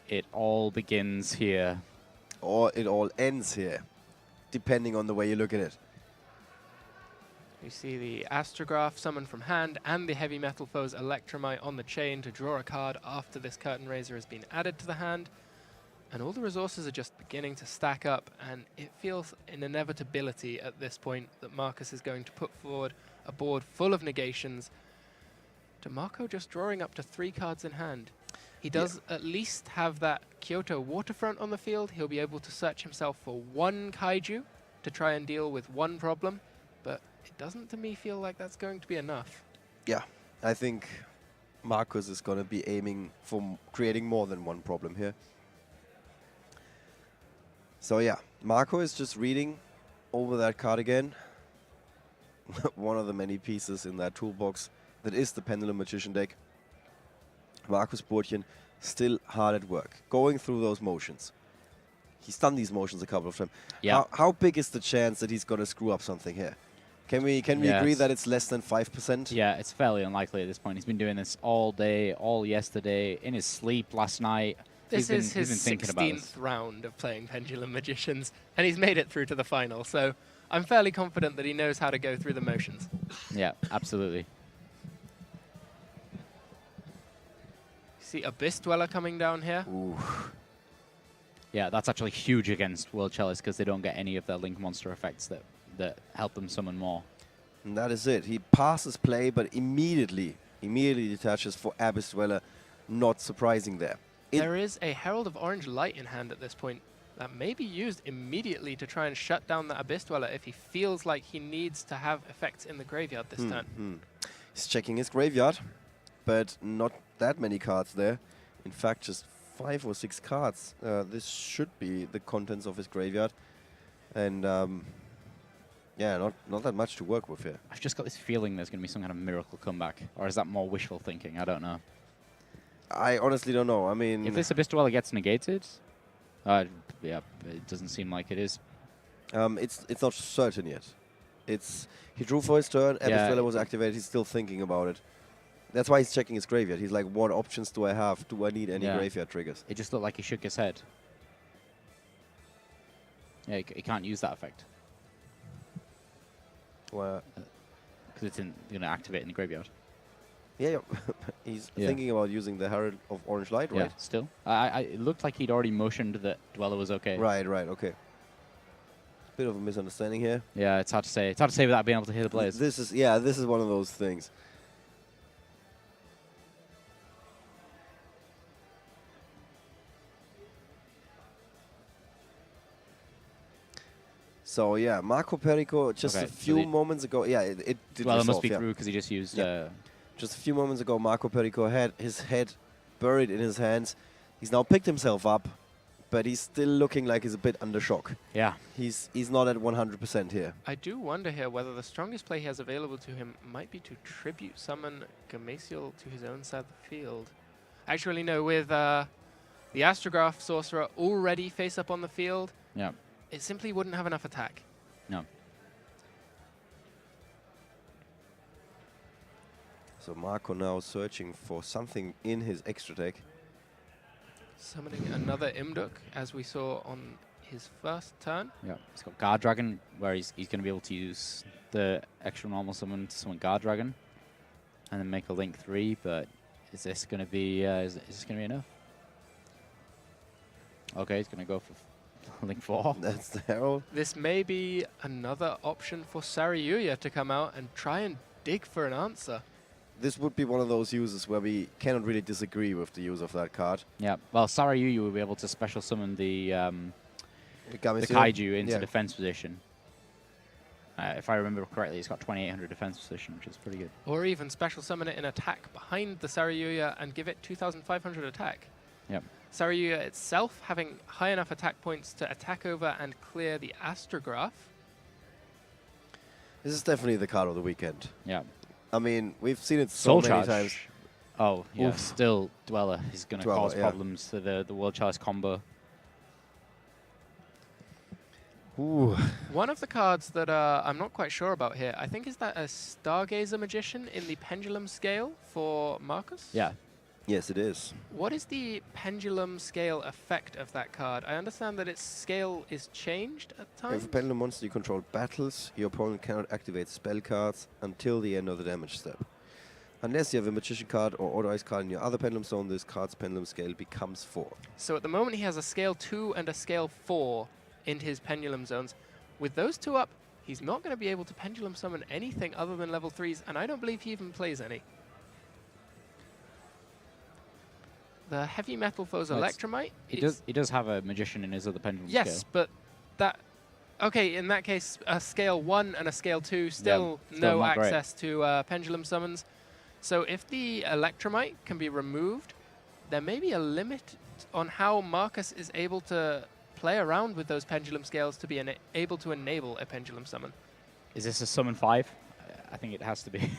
it all begins here. Or it all ends here, depending on the way you look at it. We see the Astrograph summoned from hand and the Heavy Metal Foe's Electromite on the chain to draw a card after this Curtain Raiser has been added to the hand. And all the resources are just beginning to stack up, and it feels an inevitability at this point that Markus is going to put forward a board full of negations to Marco just drawing up to 3 cards in hand. He does at least have that Kyoto Waterfront on the field. He'll be able to search himself for 1 Kaiju to try and deal with 1 problem, but it doesn't to me feel like that's going to be enough. Yeah, I think Markus is going to be aiming for creating more than 1 problem here. So yeah, Marco is just reading over that card again. One of the many pieces in that toolbox that is the Pendulum Magician deck. Markus Burtchen still hard at work, going through those motions. He's done these motions a couple of times. Yeah. How big is the chance that he's going to screw up something here? Can we agree that it's less than 5%? Yeah, it's fairly unlikely at this point. He's been doing this all day, all yesterday, in his sleep last night. This is he's his been thinking about 16th round of playing Pendulum Magicians, and he's made it through to the final, so I'm fairly confident that he knows how to go through the motions. Yeah, absolutely. See Abyss Dweller coming down here. Ooh. Yeah, that's actually huge against World Chalice because they don't get any of their Link Monster effects that help them summon more. And that is it. He passes play, but immediately detaches for Abyss Dweller. Not surprising there. There is a Herald of Orange Light in hand at this point that may be used immediately to try and shut down the Abyss Dweller if he feels like he needs to have effects in the graveyard this turn. He's checking his graveyard, but not that many cards there. In fact, just 5 or 6 cards. This should be the contents of his graveyard. And yeah, not that much to work with here. I've just got this feeling there's going to be some kind of miracle comeback. Or is that more wishful thinking? I don't know. I honestly don't know. I mean, if this Abyss Dweller gets negated, yeah, it doesn't seem like it is. it's not certain yet. He drew for his turn, Abyss Dweller was activated, he's still thinking about it. That's why he's checking his graveyard. He's like, what options do I have? Do I need any graveyard triggers? It just looked like he shook his head. Yeah, he can't use that effect. Well, because it's going to activate in the graveyard. Yeah, he's thinking about using the Herald of Orange Light, right? Yeah, still. It looked like he'd already motioned that Dweller was okay. Right, okay. Bit of a misunderstanding here. Yeah, it's hard to say. It's hard to say without being able to hear the players. This is one of those things. So yeah, Marco Perico just a few moments ago. Yeah, it did. Well, it must be through because he just used. Just a few moments ago, Marco Perico had his head buried in his hands. He's now picked himself up, but he's still looking like he's a bit under shock. Yeah. He's not at 100% here. I do wonder here whether the strongest play he has available to him might be to tribute summon Gamasiel to his own side of the field. Actually, no, with the Astrograph Sorcerer already face up on the field, it simply wouldn't have enough attack. No. So Marco now searching for something in his extra deck. Summoning another Imduk, as we saw on his first turn. Yeah, he's got Guard Dragon, where he's going to be able to use the extra normal summon to summon Guard Dragon, and then make a Link 3. But is this going to be is this going to be enough? Okay, he's going to go for Link 4. That's the Herald. This may be another option for Saryuya to come out and try and dig for an answer. This would be one of those uses where we cannot really disagree with the use of that card. Yeah, well, Saryuya will be able to special summon the Kaiju into defense position. If I remember correctly, it's got 2800 defense position, which is pretty good. Or even special summon it in attack behind the Saryuya and give it 2500 attack. Yep. Saryuya itself having high enough attack points to attack over and clear the Astrograph. This is definitely the card of the weekend. Yeah. I mean, we've seen it so many times. Oh, yeah. Oof. Still, Dweller is going to cause problems to the World Chalice combo. Ooh. One of the cards that I'm not quite sure about here, I think is that a Stargazer Magician in the Pendulum scale for Markus? Yeah. Yes, it is. What is the Pendulum scale effect of that card? I understand that its scale is changed at times. If a Pendulum monster you control battles, your opponent cannot activate spell cards until the end of the damage step. Unless you have a Magician card or Auto Ice card in your other Pendulum zone, this card's Pendulum scale becomes 4. So at the moment he has a scale 2 and a scale 4 in his Pendulum zones. With those two up, he's not going to be able to Pendulum summon anything other than level 3s, and I don't believe he even plays any. The Heavy Metal Foes Electromite. He does have a Magician in his other Pendulum scale. Yes, but that... Okay, in that case, a scale 1 and a scale 2, still no access to Pendulum summons. So if the Electromite can be removed, there may be a limit on how Markus is able to play around with those Pendulum scales to be able to enable a Pendulum summon. Is this a summon 5? I think it has to be.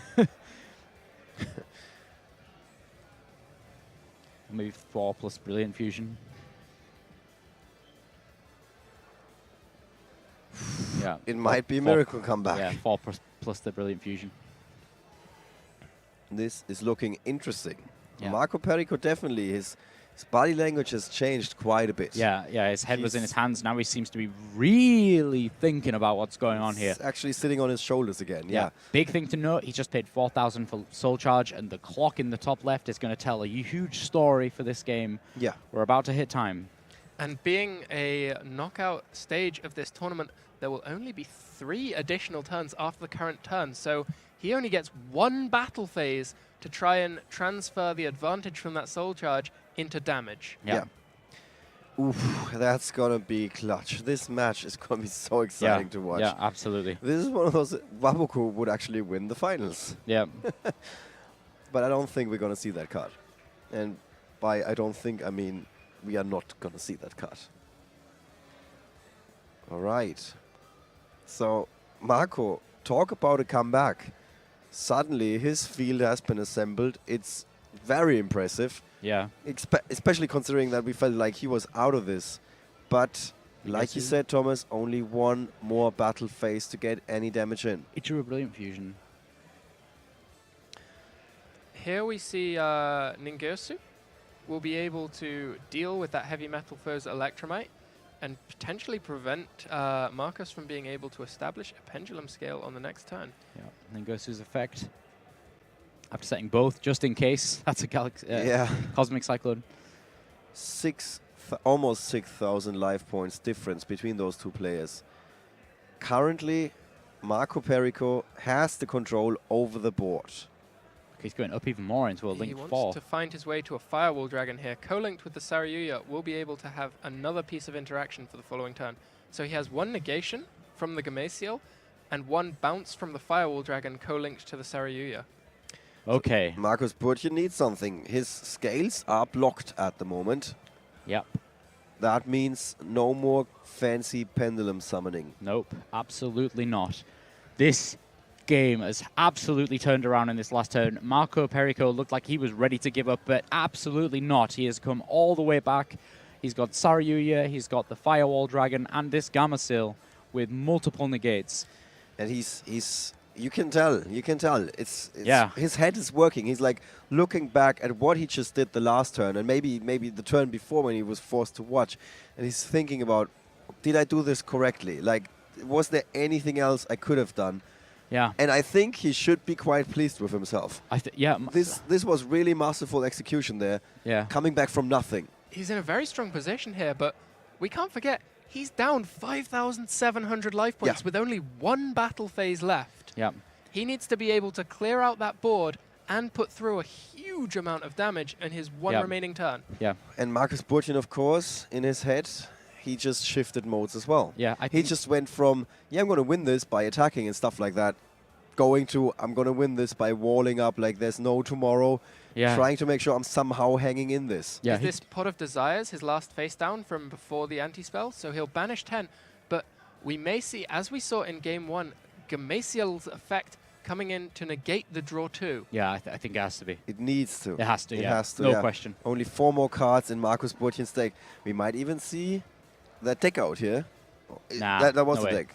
Maybe 4 plus Brilliant Fusion. Yeah. It might be a miracle comeback. Yeah, 4 plus the Brilliant Fusion. This is looking interesting. Yeah. Marco Perico definitely, his body language has changed quite a bit. Yeah, his head was in his hands. Now he seems to be really thinking about what's going on here. He's actually sitting on his shoulders again, yeah. Big thing to note, he just paid 4,000 for Soul Charge, and the clock in the top left is going to tell a huge story for this game. Yeah. We're about to hit time. And being a knockout stage of this tournament, there will only be 3 additional turns after the current turn. So he only gets 1 battle phase to try and transfer the advantage from that Soul Charge into damage. Yeah. Oof, that's gonna be clutch. This match is gonna be so exciting to watch. Yeah, absolutely. This is one of those Wabuku would actually win the finals. Yeah. But I don't think we're gonna see that card. And by I don't think, I mean we are not gonna see that card. All right. So, Marco, talk about a comeback. Suddenly, his field has been assembled. It's very impressive. Yeah. Especially considering that we felt like he was out of this. But, like you said, Thomas, only one more battle phase to get any damage in. It drew a brilliant fusion. Here we see Ningirsu will be able to deal with that heavy metal foe's Electromite and potentially prevent Markus from being able to establish a pendulum scale on the next turn. Yeah. And then Gosu's effect. After setting both, just in case. That's a Cosmic Cyclone. Almost 6,000 life points difference between those two players. Currently, Marco Perico has the control over the board. He's going up even more into a Link 4. He wants to find his way to a Firewall Dragon here. Co-linked with the Saryuya will be able to have another piece of interaction for the following turn. So he has one negation from the Gameciel and one bounce from the Firewall Dragon co-linked to the Saryuya. Okay. So Markus Burtchen needs something. His scales are blocked at the moment. Yep. That means no more fancy pendulum summoning. Nope, absolutely not. This game has absolutely turned around in this last turn. Marco Perico looked like he was ready to give up, but absolutely not. He has come all the way back. He's got Saryuya, he's got the Firewall Dragon, and this Gameciel with multiple negates. And you can tell, it's yeah. His head is working. He's like looking back at what he just did the last turn, and maybe the turn before when he was forced to watch, and he's thinking about, did I do this correctly? Like, was there anything else I could have done? Yeah. And I think he should be quite pleased with himself. Yeah. This was really masterful execution there. Yeah. Coming back from nothing. He's in a very strong position here, but we can't forget he's down 5,700 life points with only one battle phase left. Yeah. He needs to be able to clear out that board and put through a huge amount of damage in his one remaining turn. Yeah. And Markus Burtchen, of course, in his head, he just shifted modes as well. Yeah. He just went from, I'm going to win this by attacking and stuff like that, going to, I'm going to win this by walling up like there's no tomorrow, trying to make sure I'm somehow hanging in this. Yeah. Is this Pot of Desires his last face down from before the anti-spell? So he'll banish 10, but we may see, as we saw in Game 1, Gameciel's effect coming in to negate the draw 2. Yeah, I think it has to be. It needs to. It has to, It has to, no question. Only 4 more cards in Markus Burtchen's deck. We might even see that deck out here. Nah, that was no the way. deck.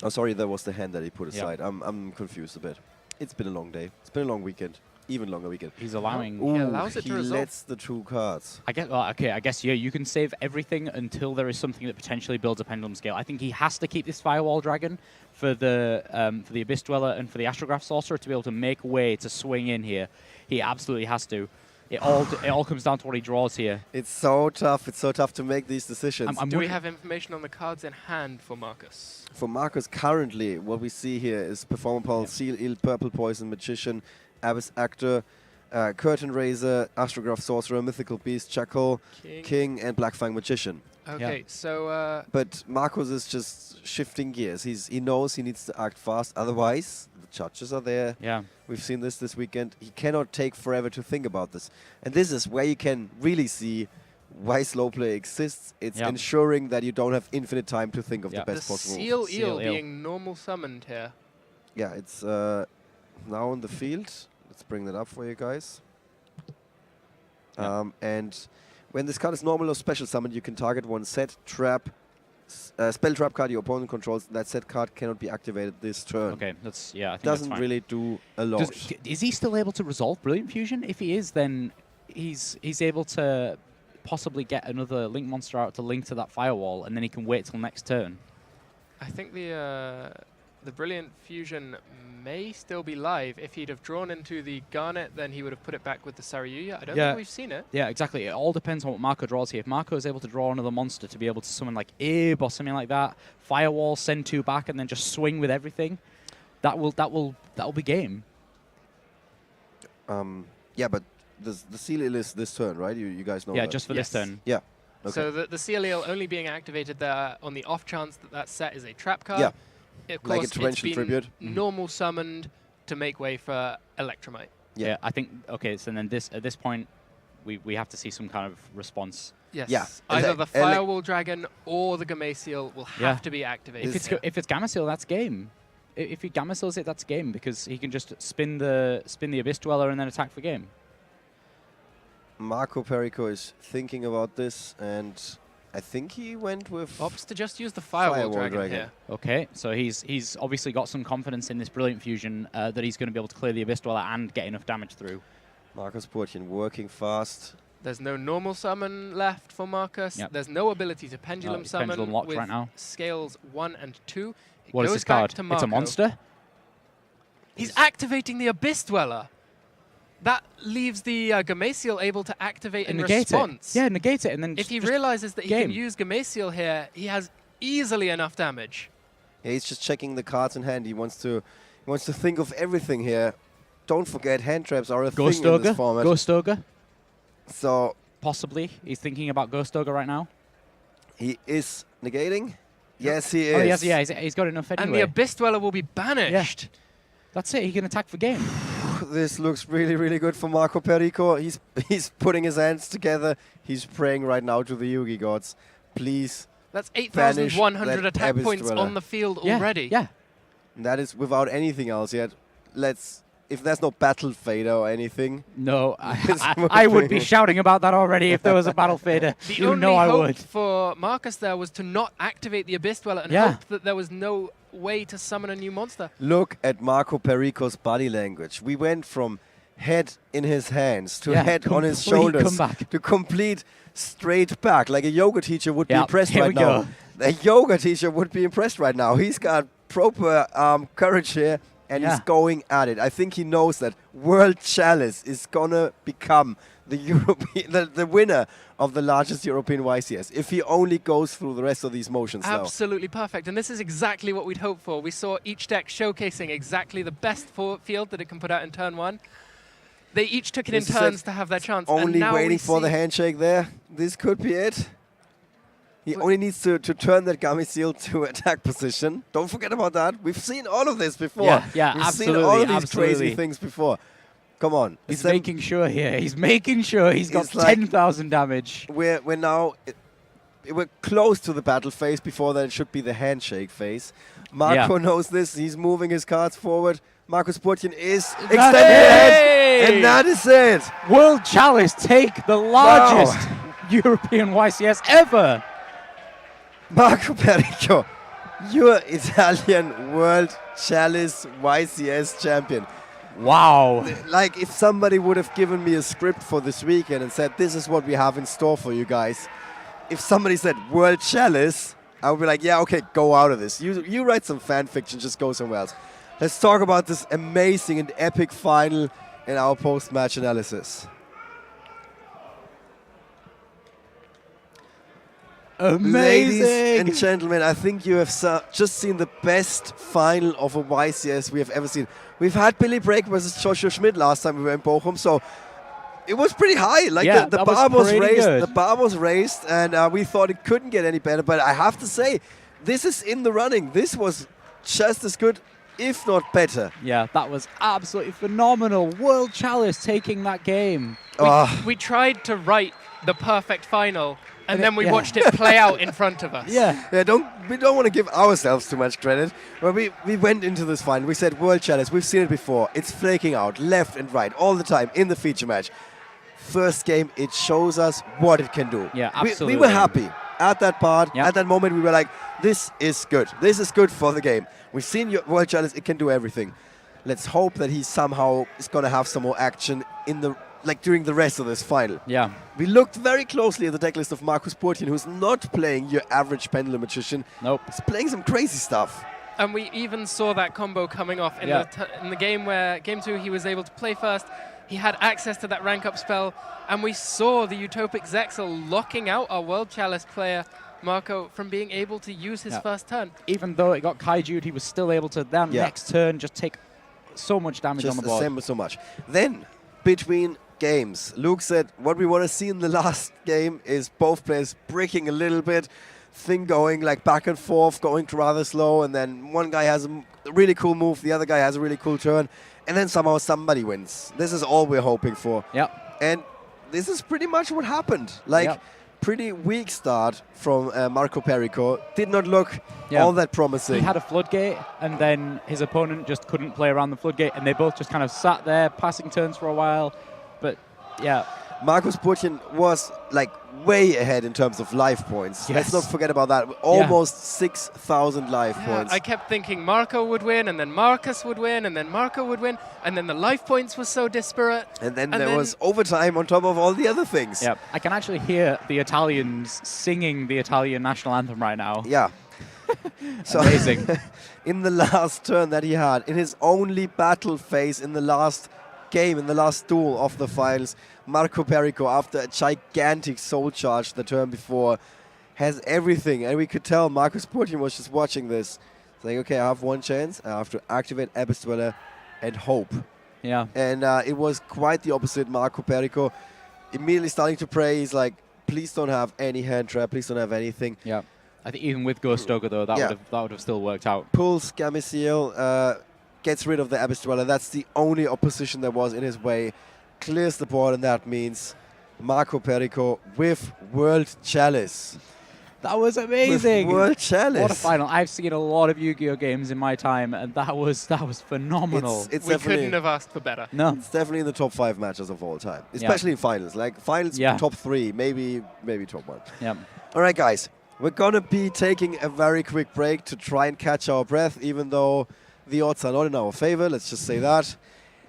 Oh, sorry, that was the hand that he put aside. I'm confused a bit. It's been a long day. It's been a long weekend. Even longer weekend. He's allowing... He allows it to he resolve. lets the 2 cards. I guess, yeah, you can save everything until there is something that potentially builds a pendulum scale. I think he has to keep this Firewall Dragon for the Abyss Dweller and for the Astrograph Sorcerer to be able to make a way to swing in here. He absolutely has to. It all comes down to what he draws here. It's so tough. It's so tough to make these decisions. Do we have information on the cards in hand for Markus? For Markus, currently, what we see here is Performer Pulse, Seal Eel, Purple Poison, Magician, Abyss Actor, Curtain Raiser, Astrograph Sorcerer, Mythical Beast, Jackal, King, and Blackfang Magician. Okay, so... but Markus is just shifting gears. He knows he needs to act fast, otherwise the judges are there. Yeah. We've seen this weekend. He cannot take forever to think about this. And this is where you can really see why slow play exists. It's ensuring that you don't have infinite time to think of the best possible. Seal Eel being normal summoned here. Yeah, it's now in the field. Let's bring that up for you guys. And when this card is normal or special summoned, you can target one set, trap, spell trap card your opponent controls. That set card cannot be activated this turn. Okay, I think doesn't that's really do a lot. Is he still able to resolve Brilliant Fusion? If he is, then he's able to possibly get another Link monster out to link to that Firewall, and then he can wait till next turn. I think the Brilliant Fusion may still be live. If he'd have drawn into the Garnet, then he would have put it back with the Saryuya. I don't think we've seen it. Yeah, exactly. It all depends on what Marco draws here. If Marco is able to draw another monster to be able to summon like Ib or something like that, Firewall, send 2 back, and then just swing with everything, that will be game. Yeah, but the seal is this turn, right? You guys know Yeah, that. just for this turn. Yeah. Okay. So the CLEL only being activated there on the off chance that that set is a trap card. Yeah. Of Like a course, it's torrential been tribute. normal summoned to make way for Electromite. Yeah, I think, okay, so then at this point, we have to see some kind of response. Yes. Yeah. Either the Firewall Dragon or the Gameciel will have to be activated. If it's Gamma Seal, that's game. If he Gamma Seals it, that's game, because he can just spin the Abyss Dweller and then attack for game. Marco Perico is thinking about this, and I think he went with... Opts to just use the Firewall Dragon here. Okay, so he's obviously got some confidence in this Brilliant Fusion that he's going to be able to clear the Abyss Dweller and get enough damage through. Markus Burtchen working fast. There's no normal summon left for Markus. Yep. There's no ability to Pendulum summon Pendulum locked with right now. scales 1 and 2. It What is goes this back card? to It's Marco. a monster? He's activating the Abyss Dweller. That leaves the Gameciel able to activate in negate response. it. Yeah, negate it, and then If he just realizes that he game. can use Gameciel here, he has easily enough damage. Yeah, he's just checking the cards in hand. He wants to think of everything here. Don't forget, hand traps are a Ghost thing in Ogre. this format. Ghost Ogre. So Possibly. He's thinking about Ghost Ogre right now. he is negating. Yes, he is. Oh, yes, yeah, he's got enough anyway. And the Abyss Dweller will be banished. That's it. He can attack for game. This looks really, really good for Marco Perico. He's putting his hands together. He's praying right now to the Yugi gods. Please. That's Banish 8,100 that attack Abyss points Dweller. on the field Yeah, already. Yeah. And that is without anything else yet. If there's no battle fader or anything. No, This I would be shouting about that already if there was a battle fader. The You only know I hope would. for Markus there was to not activate the Abyss Dweller and Yeah. hope that there was no way to summon a new monster. Look at Marco Perico's body language. We went from head in his hands to Yeah, head on his complete shoulders comeback. to complete straight back. Like a yoga teacher would be Yeah, impressed here right we now. go. A yoga teacher would be impressed right now. He's got proper courage here, and he's going at it. I think he knows that World Chalice is gonna become the European, the winner of the largest European YCS if he only goes through the rest of these motions now. Absolutely perfect. And this is exactly what we'd hoped for. We saw each deck showcasing exactly the best field that it can put out in turn 1. They each took it in This is turns to have their chance. Only and now waiting we for the see handshake there. This could be it. He only needs to turn that Gameciel to attack position. Don't forget about that. We've seen all of this before. Yeah, We've absolutely, seen all of these absolutely. crazy things before. Come on. He's making sure here. He's making sure he's got It's like 10,000 damage. We're now... We're close to the battle phase. Before that, it should be the handshake phase. Marco knows this. He's moving his cards forward. Markus Burtchen is extending ahead. And that is it. World Chalice take the largest European YCS ever. Marco Perico, your Italian World Chalice YCS champion. Wow. Like, if somebody would have given me a script for this weekend and said, this is what we have in store for you guys. If somebody said World Chalice, I would be like, yeah, okay, go out of this. You write some fan fiction, just go somewhere else. Let's talk about this amazing and epic final in our post-match analysis. Amazing. Ladies and gentlemen, I think you have just seen the best final of a YCS we have ever seen. We've had Billy Break versus Joshua Schmidt last time we were in Bochum, so it was pretty high. Like the bar was raised. Good. The bar was raised, and we thought it couldn't get any better. But I have to say, this is in the running. This was just as good, if not better. Yeah, that was absolutely phenomenal. World Chalice taking that game. We tried to write the perfect final, and then we watched it play out in front of us. Yeah. We don't want to give ourselves too much credit. But we went into this final. We said World Chalice. We've seen it before. It's flaking out left and right all the time in the feature match. First game, it shows us what it can do. Yeah, absolutely. We were happy at that part. Yep. At that moment, we were like, this is good. This is good for the game. We've seen World Chalice. It can do everything. Let's hope that he somehow is going to have some more action in the during the rest of this final. Yeah. We looked very closely at the decklist of Markus Burtchen, who's not playing your average Pendulum Magician. Nope. He's playing some crazy stuff. And we even saw that combo coming off in the game where Game 2 he was able to play first. He had access to that rank up spell, and we saw the Utopic Zexal locking out our World Chalice player, Marco, from being able to use his first turn. Even though it got kaiju'd, he was still able to then next turn just take so much damage on the board. Assemble so much. Then, between games. Luke said what we want to see in the last game is both players bricking a little bit, thing going like back and forth, going rather slow, and then one guy has a really cool move, the other guy has a really cool turn, and then somehow somebody wins. This is all we're hoping for. Yep. And this is pretty much what happened. Like, pretty weak start from Marco Perico. Did not look all that promising. He had a floodgate, and then his opponent just couldn't play around the floodgate, and they both just kind of sat there, passing turns for a while. But, yeah. Markus Burtchen was like way ahead in terms of life points. Yes. Let's not forget about that. Almost 6,000 life points. I kept thinking Marco would win, and then Markus would win, and then Marco would win, and then the life points was so disparate. And then there was overtime on top of all the other things. Yeah, I can actually hear the Italians singing the Italian national anthem right now. Yeah. So amazing. In the last turn that he had, in his only battle phase in the last game, in the last duel of the finals, Marco Perico, after a gigantic soul charge the turn before, has everything. And we could tell Markus Burtchen was just watching this, saying, okay, I have one chance. I have to activate Abyss Dweller and hope. Yeah. And it was quite the opposite. Marco Perico immediately starting to pray. He's like, please don't have any hand trap. Please don't have anything. Yeah. I think even with Ghost Ogre, though, that would have still worked out. Pulls Gamisiel, gets rid of the Abyss Dweller. That's the only opposition that was in his way. Clears the board, and that means Marco Perico with World Chalice. That was amazing. With World Chalice. What a final. I've seen a lot of Yu-Gi-Oh games in my time, and that was phenomenal. It's we couldn't have asked for better. No. It's definitely in the top 5 matches of all time, especially in finals. Like finals, top 3, maybe top 1. Yeah. All right, guys. We're going to be taking a very quick break to try and catch our breath, even though the odds are not in our favor. Let's just say that.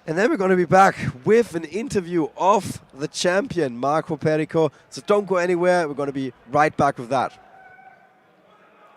And then we're going to be back with an interview of the champion, Marco Perico. So don't go anywhere. We're going to be right back with that.